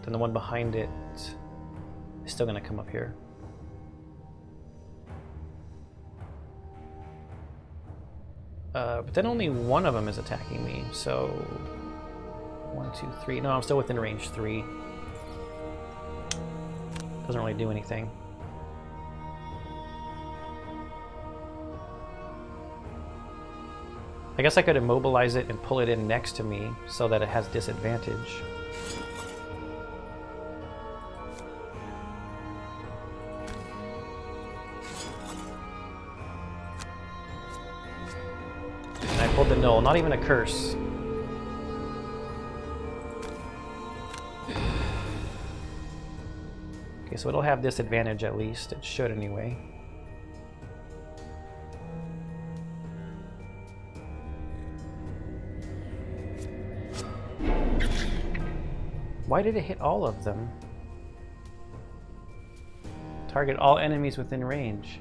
Then the one behind it is still going to come up here. But then only one of them is attacking me, so 1, 2, 3. No, I'm still within range 3. Doesn't really do anything. I guess I could immobilize it and pull it in next to me so that it has disadvantage. And I pulled the null, not even a curse. Okay, so it'll have disadvantage at least. It should anyway. Why did it hit all of them? Target all enemies within range.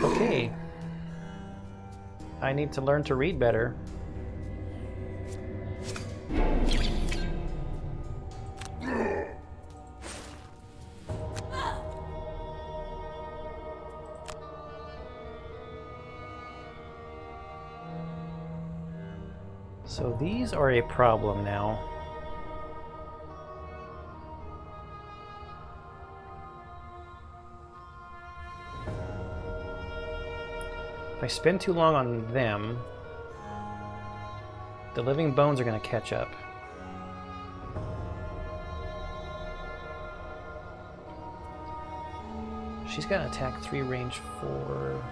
Okay. I need to learn to read better. So these are a problem now. If I spend too long on them, the living bones are going to catch up. She's got an attack 3, range 4.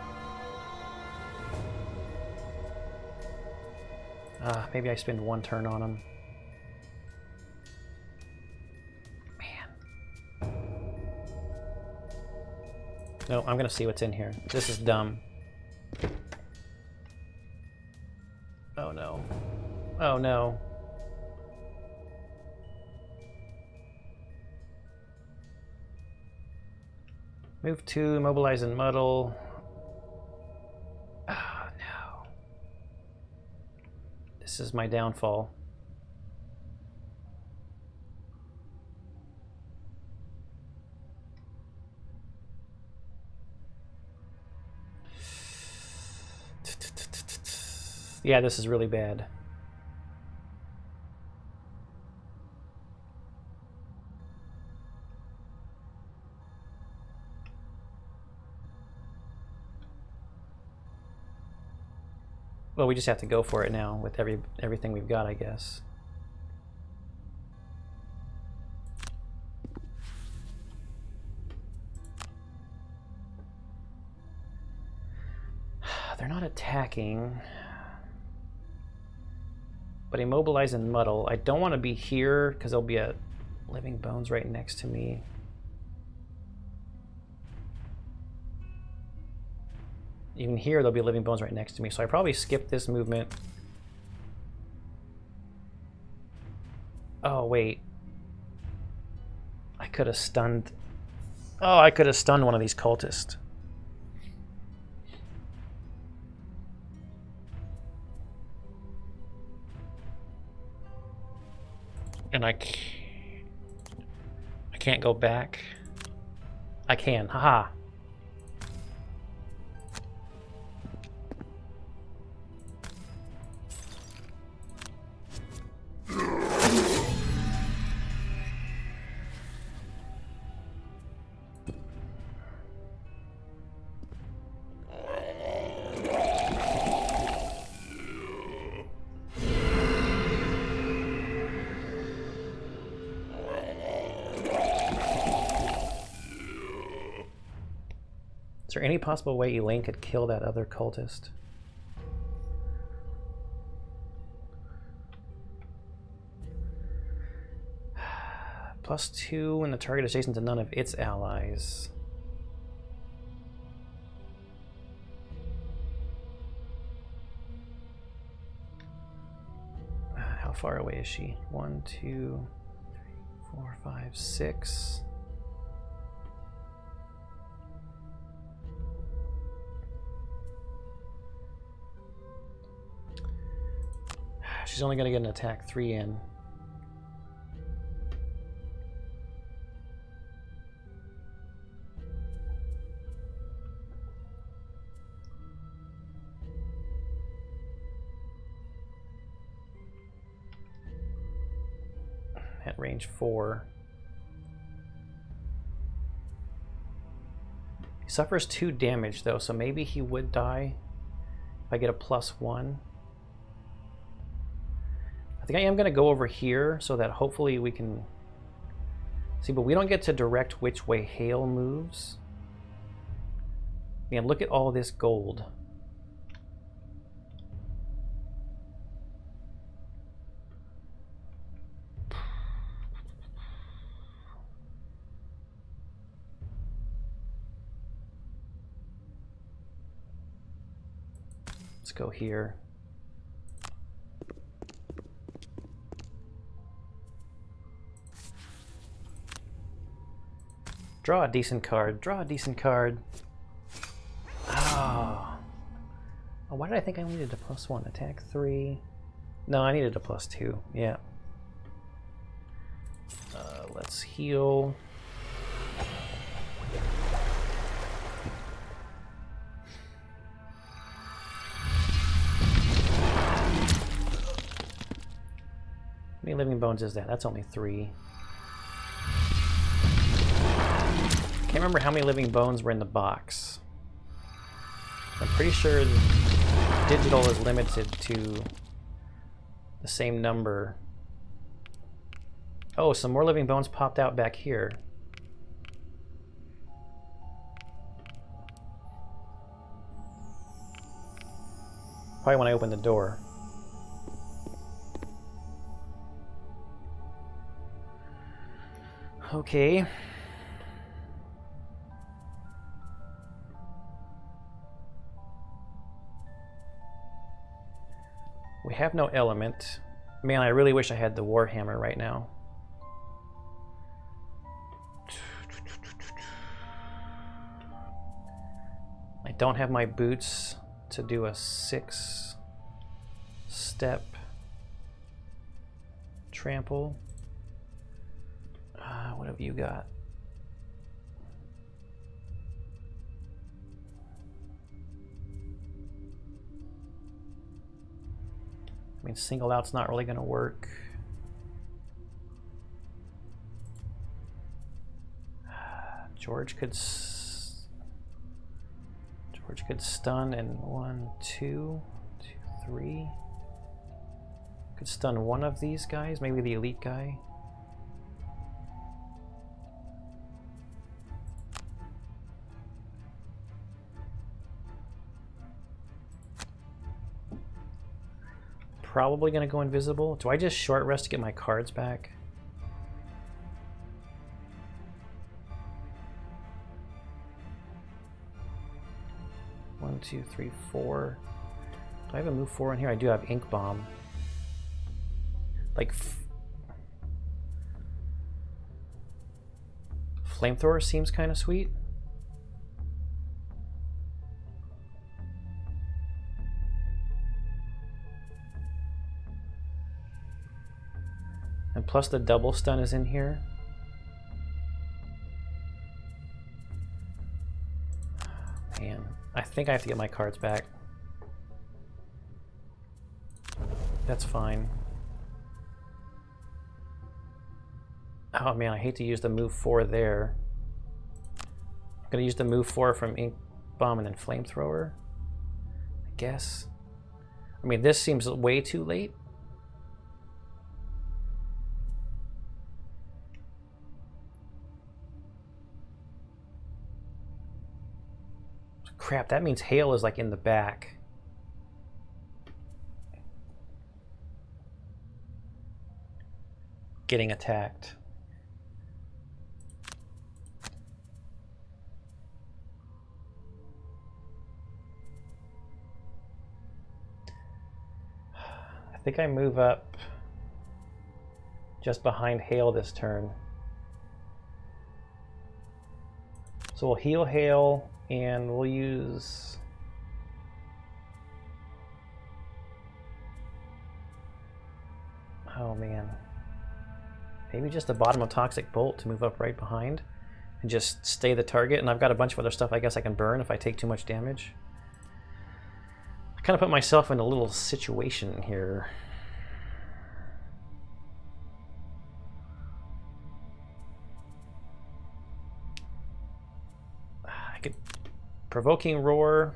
Maybe I spend 1 turn on him. Man. No, I'm gonna see what's in here. This is dumb. Oh no. Oh no. Move 2, immobilize and muddle. This is my downfall. Yeah, this is really bad. Well, we just have to go for it now with everything we've got, I guess. They're not attacking. But immobilize and muddle. I don't want to be here because there'll be a living bones right next to me. Even here, there'll be living bones right next to me. So I probably skip this movement. Oh, wait. I could have stunned. Oh, I could have stunned one of these cultists. And I can't go back. I can. Haha. Is there any possible way Elaine could kill that other cultist? +2 when the target is adjacent to none of its allies. How far away is she? 1, 2, 3, 4, 5, 6. She's only going to get an attack 3 in. At range 4. He suffers 2 damage though, so maybe he would die if I get a +1. I think I am going to go over here so that hopefully we can see, but we don't get to direct which way Hale moves. Man, look at all this gold. Let's go here. Draw a decent card. Draw a decent card. Oh. Oh, why did I think I needed a +1? Attack 3. No, I needed a +2. Yeah. Let's heal. How many living bones is that? That's only 3. Can't remember how many living bones were in the box. I'm pretty sure digital is limited to the same number. Oh, some more living bones popped out back here. Probably when I opened the door. Okay. We have no element. Man, I really wish I had the Warhammer right now. I don't have my boots to do a 6-step trample. What have you got? I mean, single out's not really going to work. George could stun in 1, 2, 3. Could stun one of these guys, maybe the elite guy. probably going to go invisible. Do I just short rest to get my cards back? One, two, three, four. Do I have a move 4 in here? I do have Ink Bomb. Like, Flamethrower seems kind of sweet. And plus the double stun is in here. Man, I think I have to get my cards back. That's fine. Oh man, I hate to use the move 4 there. I'm gonna use the move 4 from Ink Bomb and then Flamethrower, I guess. I mean, this seems way too late. Crap, that means Hail is like in the back. Getting attacked. I think I move up just behind Hail this turn. So we'll heal Hail and we'll use... Oh man. Maybe just the bottom of Toxic Bolt to move up right behind and just stay the target. And I've got a bunch of other stuff I guess I can burn if I take too much damage. I kind of put myself in a little situation here. I could Provoking Roar.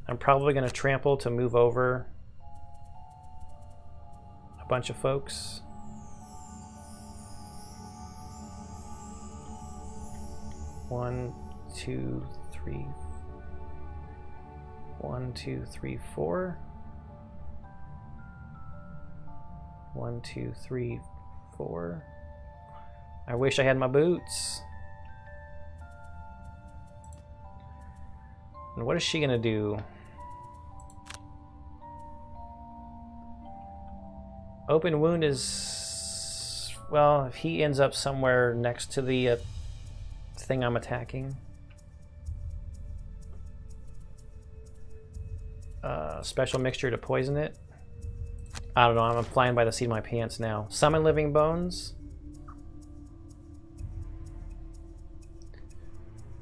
I'm probably going to trample to move over a bunch of folks. One, two, three. 1, 2, 3, 4. 1, 2, 3, 4. I wish I had my boots. And what is she gonna do? Open wound is, well, if he ends up somewhere next to the thing I'm attacking. Special mixture to poison it. I don't know, I'm flying by the seat of my pants now. Summon Living Bones.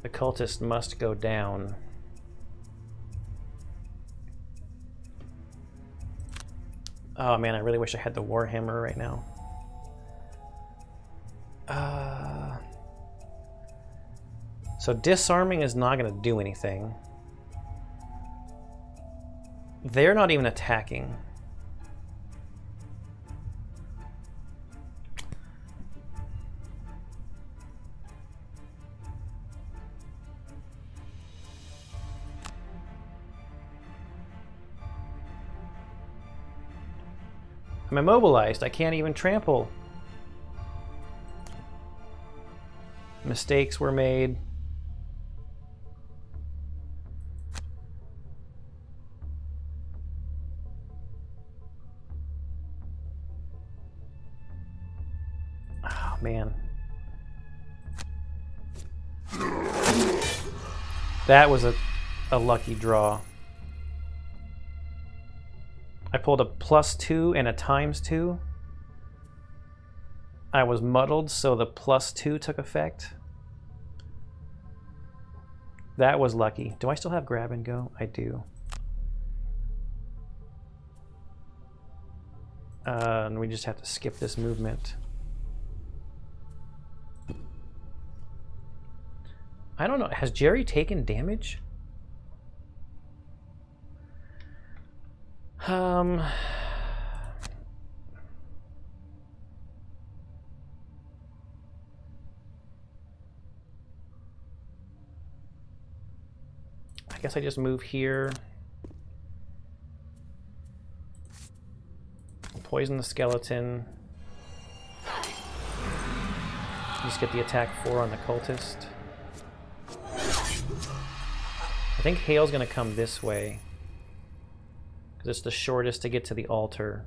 The cultist must go down. Oh man, I really wish I had the Warhammer right now. So disarming is not going to do anything. They're not even attacking. I'm immobilized. I can't even trample. Mistakes were made. Oh, man. That was a lucky draw. I pulled a +2 and a ×2. I was muddled, so the +2 took effect. That was lucky. Do I still have grab and go? I do. And we just have to skip this movement. I don't know. Has Jerry taken damage? I guess I just move here. poison the skeleton. Just get the attack 4 on the cultist. I think Hale's gonna come this way, because it's the shortest to get to the altar.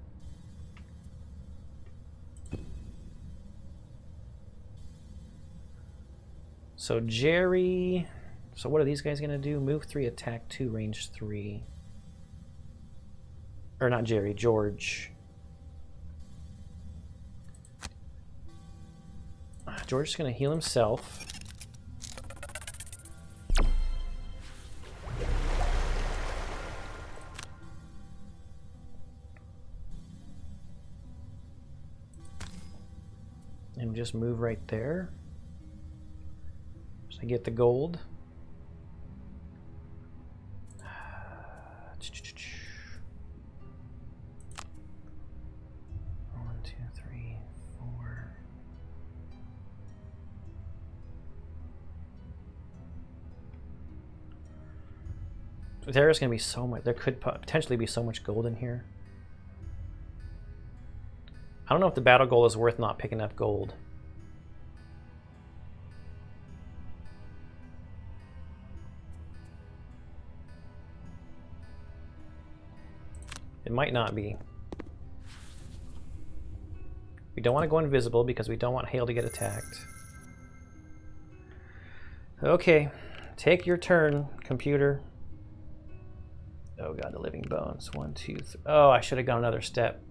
So Jerry... So what are these guys gonna do? Move 3, attack 2, range 3. Or not Jerry, George. George is gonna heal himself. And just move right there. So I get the gold. There's going to be so much. There could potentially be so much gold in here. I don't know if the battle goal is worth not picking up gold. It might not be. We don't want to go invisible because we don't want Hale to get attacked. Okay, take your turn, computer. Oh god, the living bones. 1, 2, 3. Oh, I should have gone another step.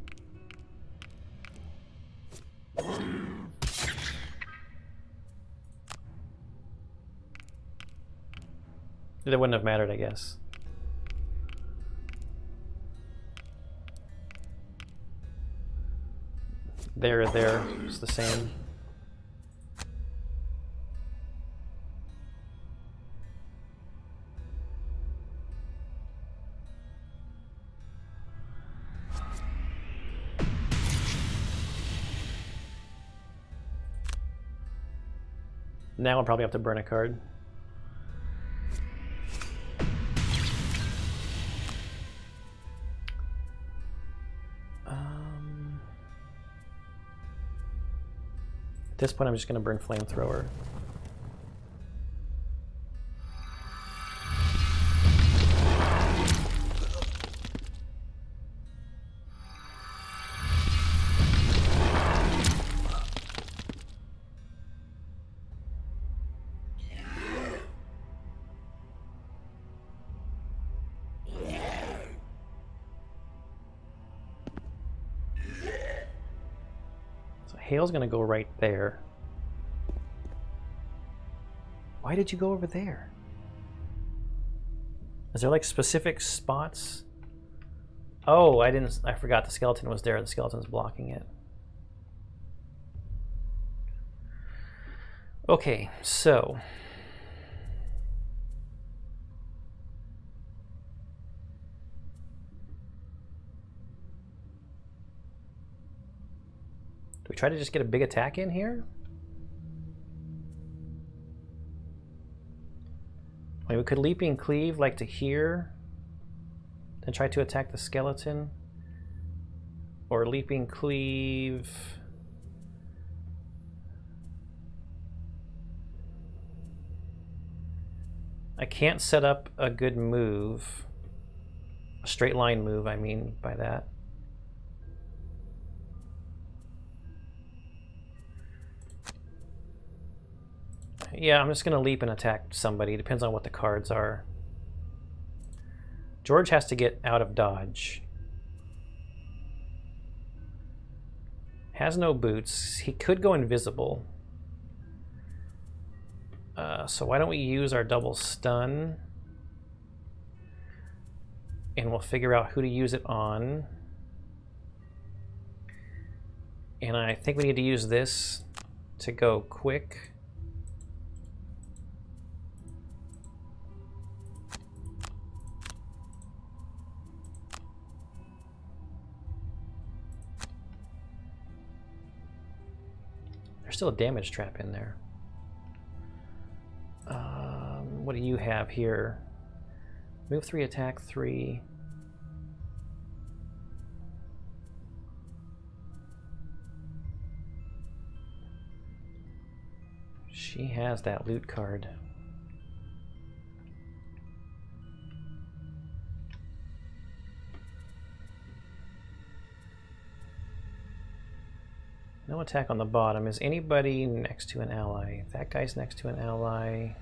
It wouldn't have mattered, I guess. There, it's the same. Now I'll probably have to burn a card. At this point, I'm just going to burn Flamethrower. Hale's gonna go right there. Why did you go over there? Is there like specific spots? Oh, I forgot the skeleton was there. The skeleton's blocking it. Okay, so do we try to just get a big attack in here? I mean, we could Leaping Cleave like to here, then try to attack the skeleton. Or Leaping Cleave. I can't set up a good move. A straight line move, I mean by that. Yeah, I'm just going to leap and attack somebody. Depends on what the cards are. George has to get out of dodge. Has no boots. He could go invisible. So why don't we use our double stun? And we'll figure out who to use it on. And I think we need to use this to go quick. There's still a damage trap in there. What do you have here? Move 3, attack 3. She has that loot card. No attack on the bottom. Is anybody next to an ally? That guy's next to an ally.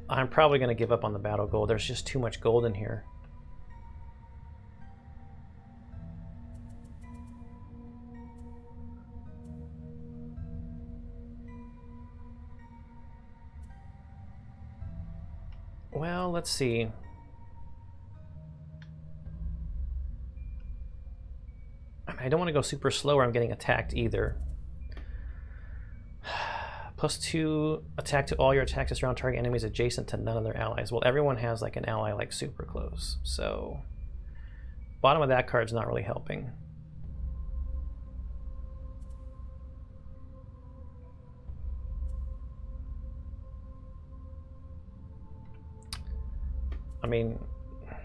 I'm probably going to give up on the battle gold. There's just too much gold in here. Well, let's see. I don't want to go super slow or I'm getting attacked either. +2 attack to all your attacks that surround target enemies adjacent to none of their allies. Well, everyone has like an ally like super close, so bottom of that card's not really helping. I mean, 1,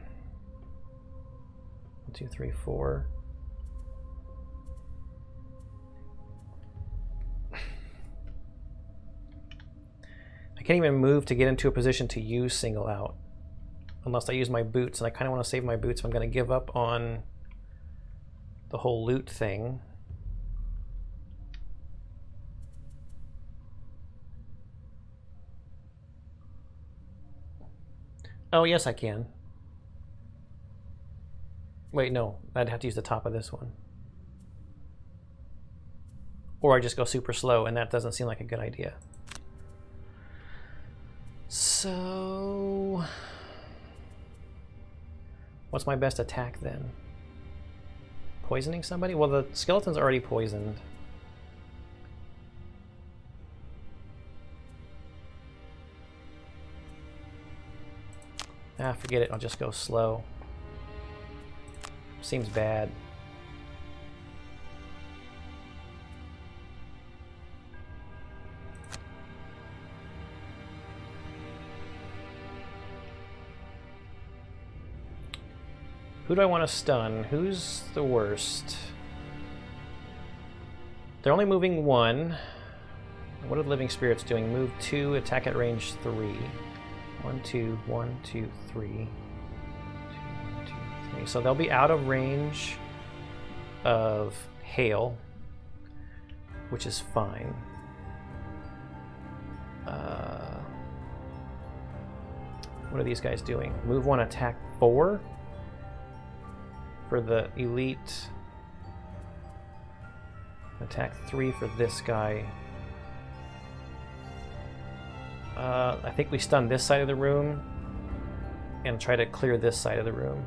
2, 3, 4. I can't even move to get into a position to use single out unless I use my boots, and I kind of want to save my boots if I'm going to give up on the whole loot thing. Oh, yes, I can. Wait, no, I'd have to use the top of this one. Or I just go super slow, and that doesn't seem like a good idea. So, what's my best attack then? Poisoning somebody? Well, the skeleton's already poisoned. Ah, forget it. I'll just go slow. Seems bad. Who do I want to stun? Who's the worst? They're only moving 1. What are the living spirits doing? Move 2, attack at range 3. 1, 2, 1, 2, 3. 2, 1, 2, 3. So they'll be out of range of hail, which is fine. What are these guys doing? Move 1, attack 4. For the elite, attack 3 for this guy. I think we stun this side of the room and try to clear this side of the room.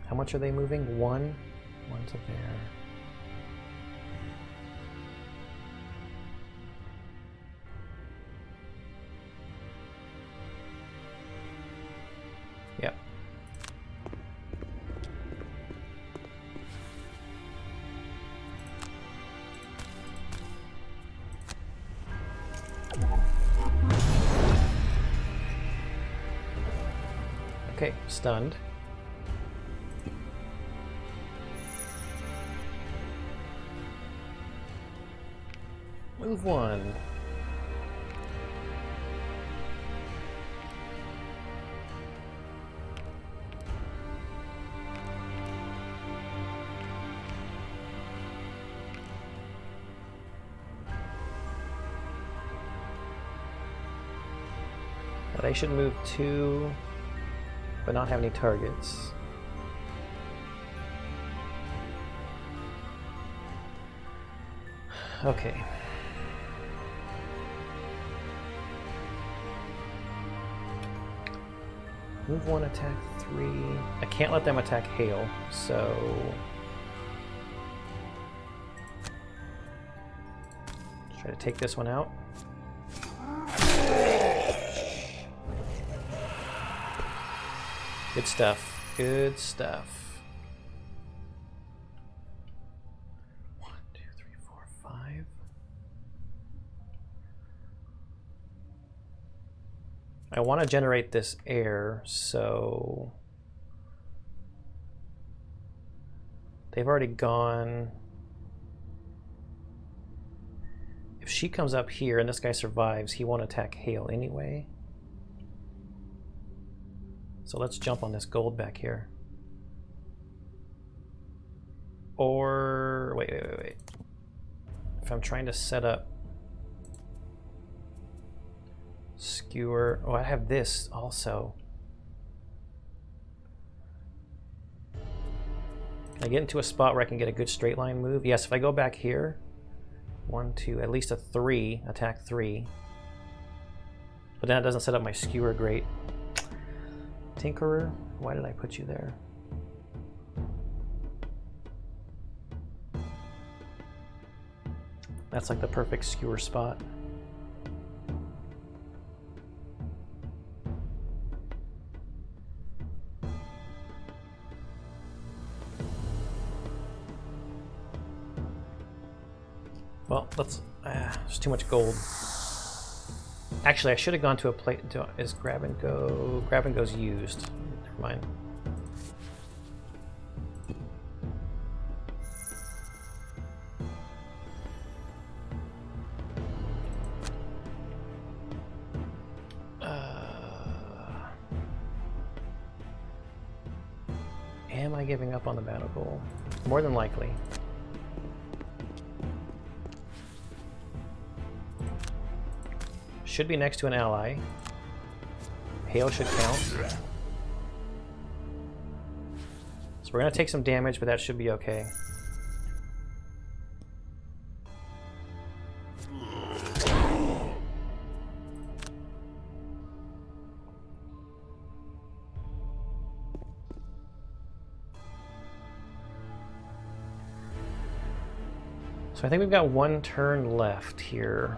How much are they moving? 1? 1 to there. Yep. Okay, stunned. Move 1. They should move 2, but not have any targets. Okay. Move 1, attack 3. I can't let them attack hail, so let's try to take this one out. Good stuff. Good stuff. 1, 2, 3, 4, 5. I want to generate this air, so they've already gone. If she comes up here and this guy survives, he won't attack Hale anyway. So let's jump on this gold back here. Or wait. If I'm trying to set up skewer, oh, I have this also. Can I get into a spot where I can get a good straight line move? Yes, if I go back here, 1, 2, at least a 3, attack 3. But then it doesn't set up my skewer great. Tinkerer, why did I put you there? That's like the perfect skewer spot. Well, let's. There's too much gold. Actually, I should have gone to a plate. Is grab and go? Grab and go's used. Never mind. Am I giving up on the battle goal? More than likely. Should be next to an ally. Hail should count. So we're going to take some damage, but that should be okay. So I think we've got one turn left here.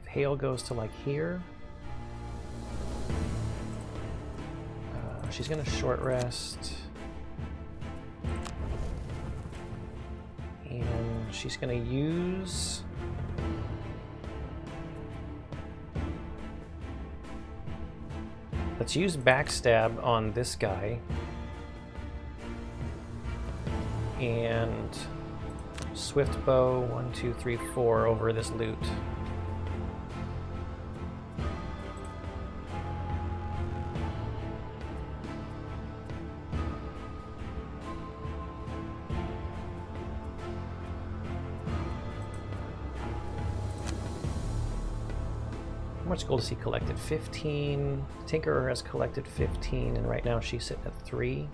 Hail goes to like here. She's gonna short rest. And she's gonna use let's use backstab on this guy. And swift bow 1, 2, 3, 4 over this loot. How much gold has he collected? 15. Tinkerer has collected 15, and right now she's sitting at 3.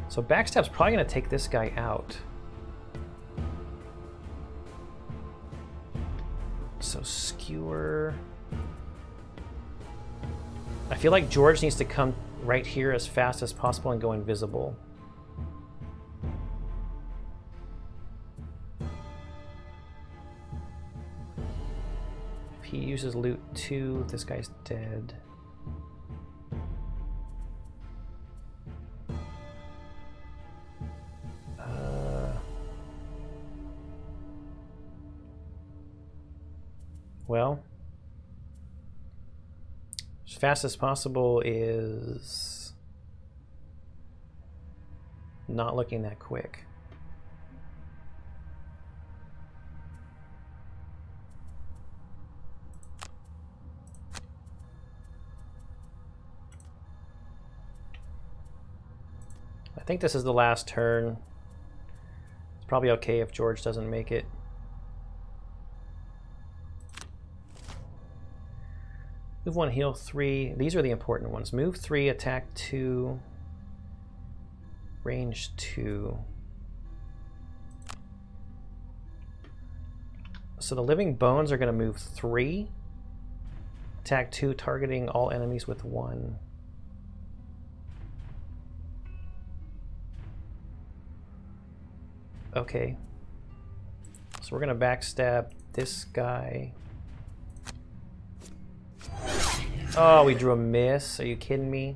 So backstab's probably going to take this guy out. So skewer. I feel like George needs to come right here as fast as possible and go invisible. He uses loot 2, this guy's dead. Well, as fast as possible is not looking that quick. I think this is the last turn. It's probably okay if George doesn't make it. Move 1, heal 3. These are the important ones. Move 3, attack 2, range 2. So the living bones are going to move 3, attack 2, targeting all enemies with 1. Okay. So we're gonna backstab this guy. Oh, we drew a miss. Are you kidding me?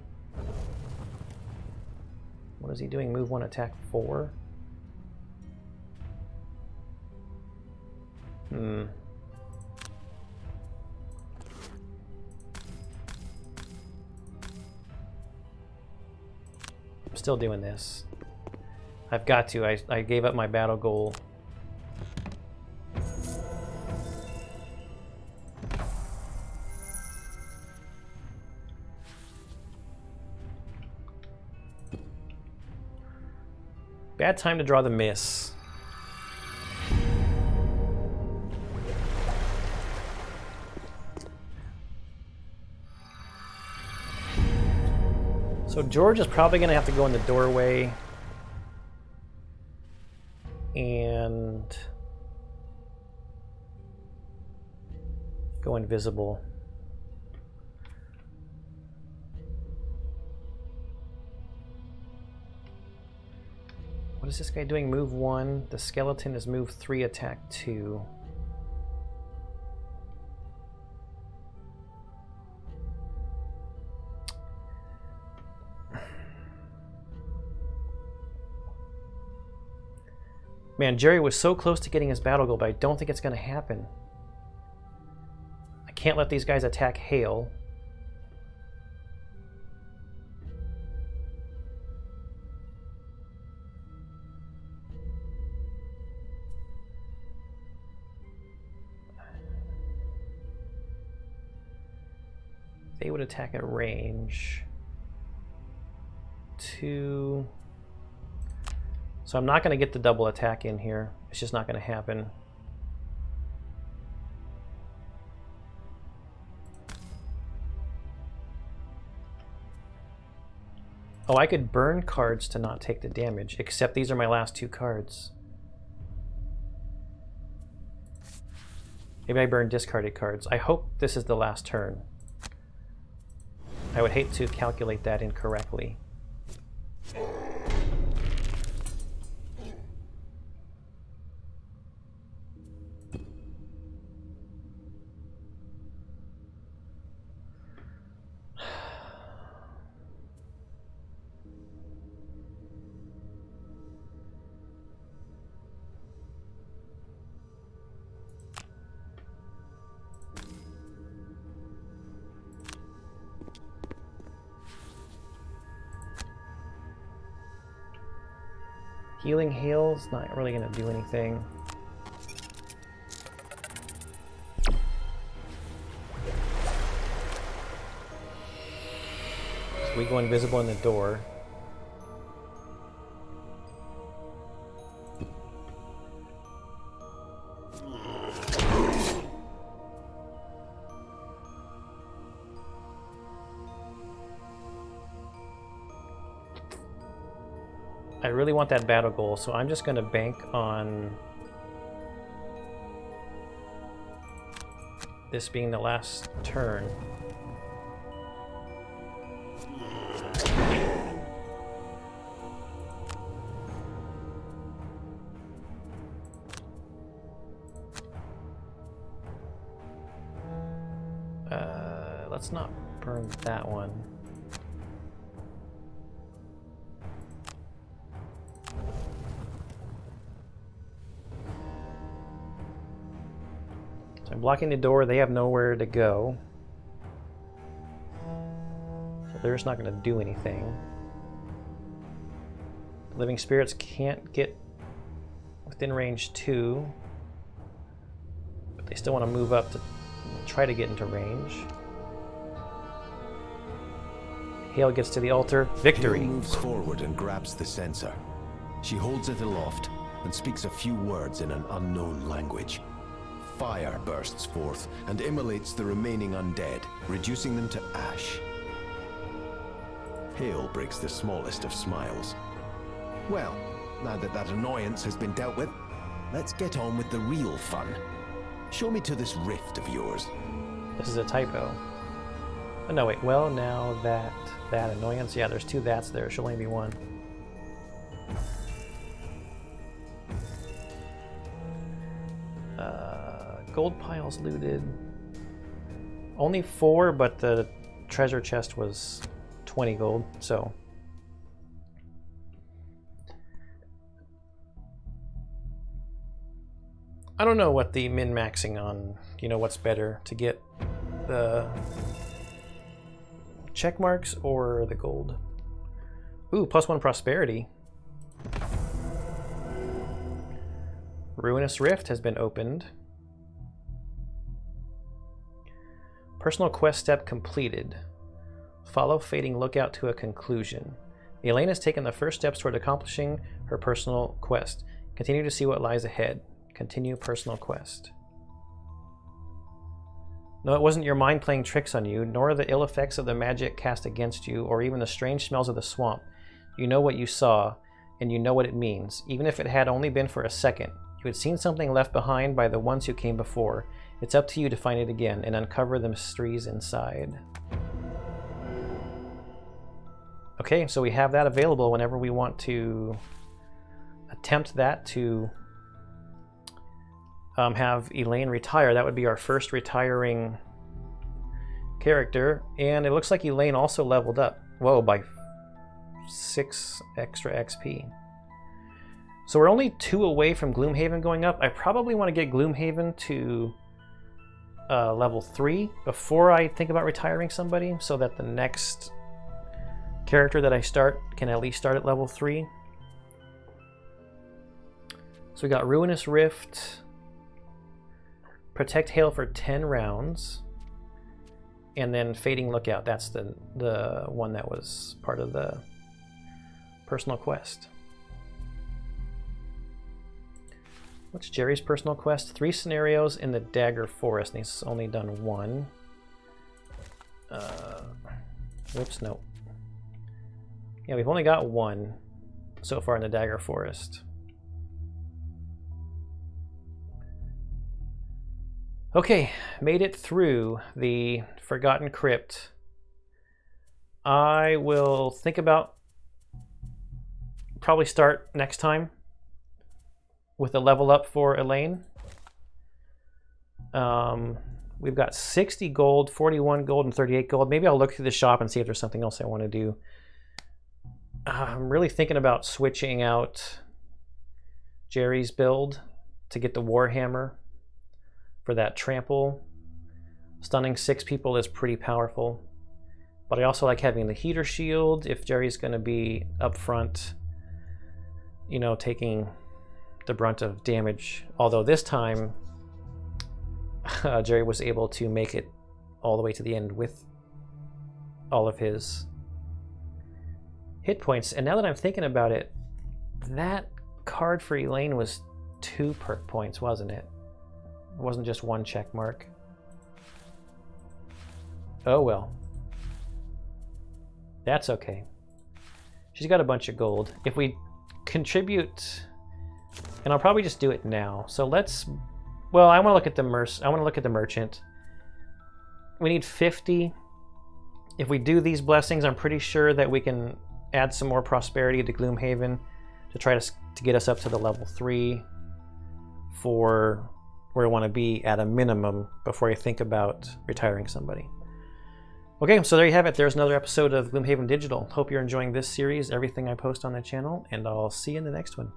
What is he doing? Move 1, attack 4? I'm still doing this. I've got to. I gave up my battle goal. Bad time to draw the miss. So George is probably going to have to go in the doorway and go invisible. What is this guy doing? Move 1. The skeleton is move 3, attack 2. Man, Jerry was so close to getting his battle goal, but I don't think it's going to happen. I can't let these guys attack Hale. They would attack at range 2. So I'm not going to get the double attack in here. It's just not going to happen. Oh, I could burn cards to not take the damage, except these are my last 2 cards. Maybe I burn discarded cards. I hope this is the last turn. I would hate to calculate that incorrectly. Healing Hail's not really going to do anything. So we go invisible in the door. I really want that battle goal, so I'm just going to bank on this being the last turn. Let's not burn that one. I'm blocking the door. They have nowhere to go. So they're just not going to do anything. The living spirits can't get within range 2. But they still want to move up to try to get into range. Hale gets to the altar. Victory! Hale moves forward and grabs the censer. She holds it aloft and speaks a few words in an unknown language. Fire bursts forth and immolates the remaining undead, reducing them to ash. Hale breaks the smallest of smiles. Well, now that that annoyance has been dealt with, let's get on with the real fun. Show me to this rift of yours. This is a typo. Oh, no, wait. Well, now that annoyance. Yeah, there's 2 that's there. Should only be 1. gold piles looted? Only 4, but the treasure chest was 20 gold, so. I don't know what the min-maxing on, you know, what's better to get the check marks or the gold. Ooh, +1 prosperity. Ruinous Rift has been opened. Personal quest step completed. Follow fading lookout to a conclusion. Elaine has taken the first steps toward accomplishing her personal quest. Continue to see what lies ahead. Continue personal quest. No, it wasn't your mind playing tricks on you, nor the ill effects of the magic cast against you, or even the strange smells of the swamp. You know what you saw, and you know what it means. Even if it had only been for a second, you had seen something left behind by the ones who came before. It's up to you to find it again and uncover the mysteries inside. Okay, so we have that available whenever we want to attempt that to have Elaine retire. That would be our first retiring character. And it looks like Elaine also leveled up. Whoa, by 6 extra XP. So we're only 2 away from Gloomhaven going up. I probably want to get Gloomhaven to level 3 before I think about retiring somebody, so that the next character that I start can at least start at level 3. So we got Ruinous Rift, Protect Hail for 10 rounds, and then Fading Lookout. That's the one that was part of the personal quest. What's Jerry's personal quest? 3 scenarios in the Dagger Forest, and he's only done 1. Whoops, no. Yeah, we've only got 1 so far in the Dagger Forest. Okay, made it through the Forgotten Crypt. I will think about probably start next time with a level up for Elaine. We've got 60 gold, 41 gold, and 38 gold. Maybe I'll look through the shop and see if there's something else I want to do. I'm really thinking about switching out Jerry's build to get the Warhammer for that trample. Stunning 6 people is pretty powerful. But I also like having the heater shield if Jerry's going to be up front, you know, taking the brunt of damage. Although this time, Jerry was able to make it all the way to the end with all of his hit points. And now that I'm thinking about it, that card for Elaine was 2 perk points, wasn't it? It wasn't just 1 check mark. Oh well. That's okay. She's got a bunch of gold. If we contribute, and I'll probably just do it now. So let's, well, I want to look at the merchant. We need 50. If we do these blessings, I'm pretty sure that we can add some more prosperity to Gloomhaven to try to get us up to the level 3 for where we want to be at a minimum before you think about retiring somebody. Okay, so there you have it. There's another episode of Gloomhaven Digital. Hope you're enjoying this series, everything I post on the channel, and I'll see you in the next one.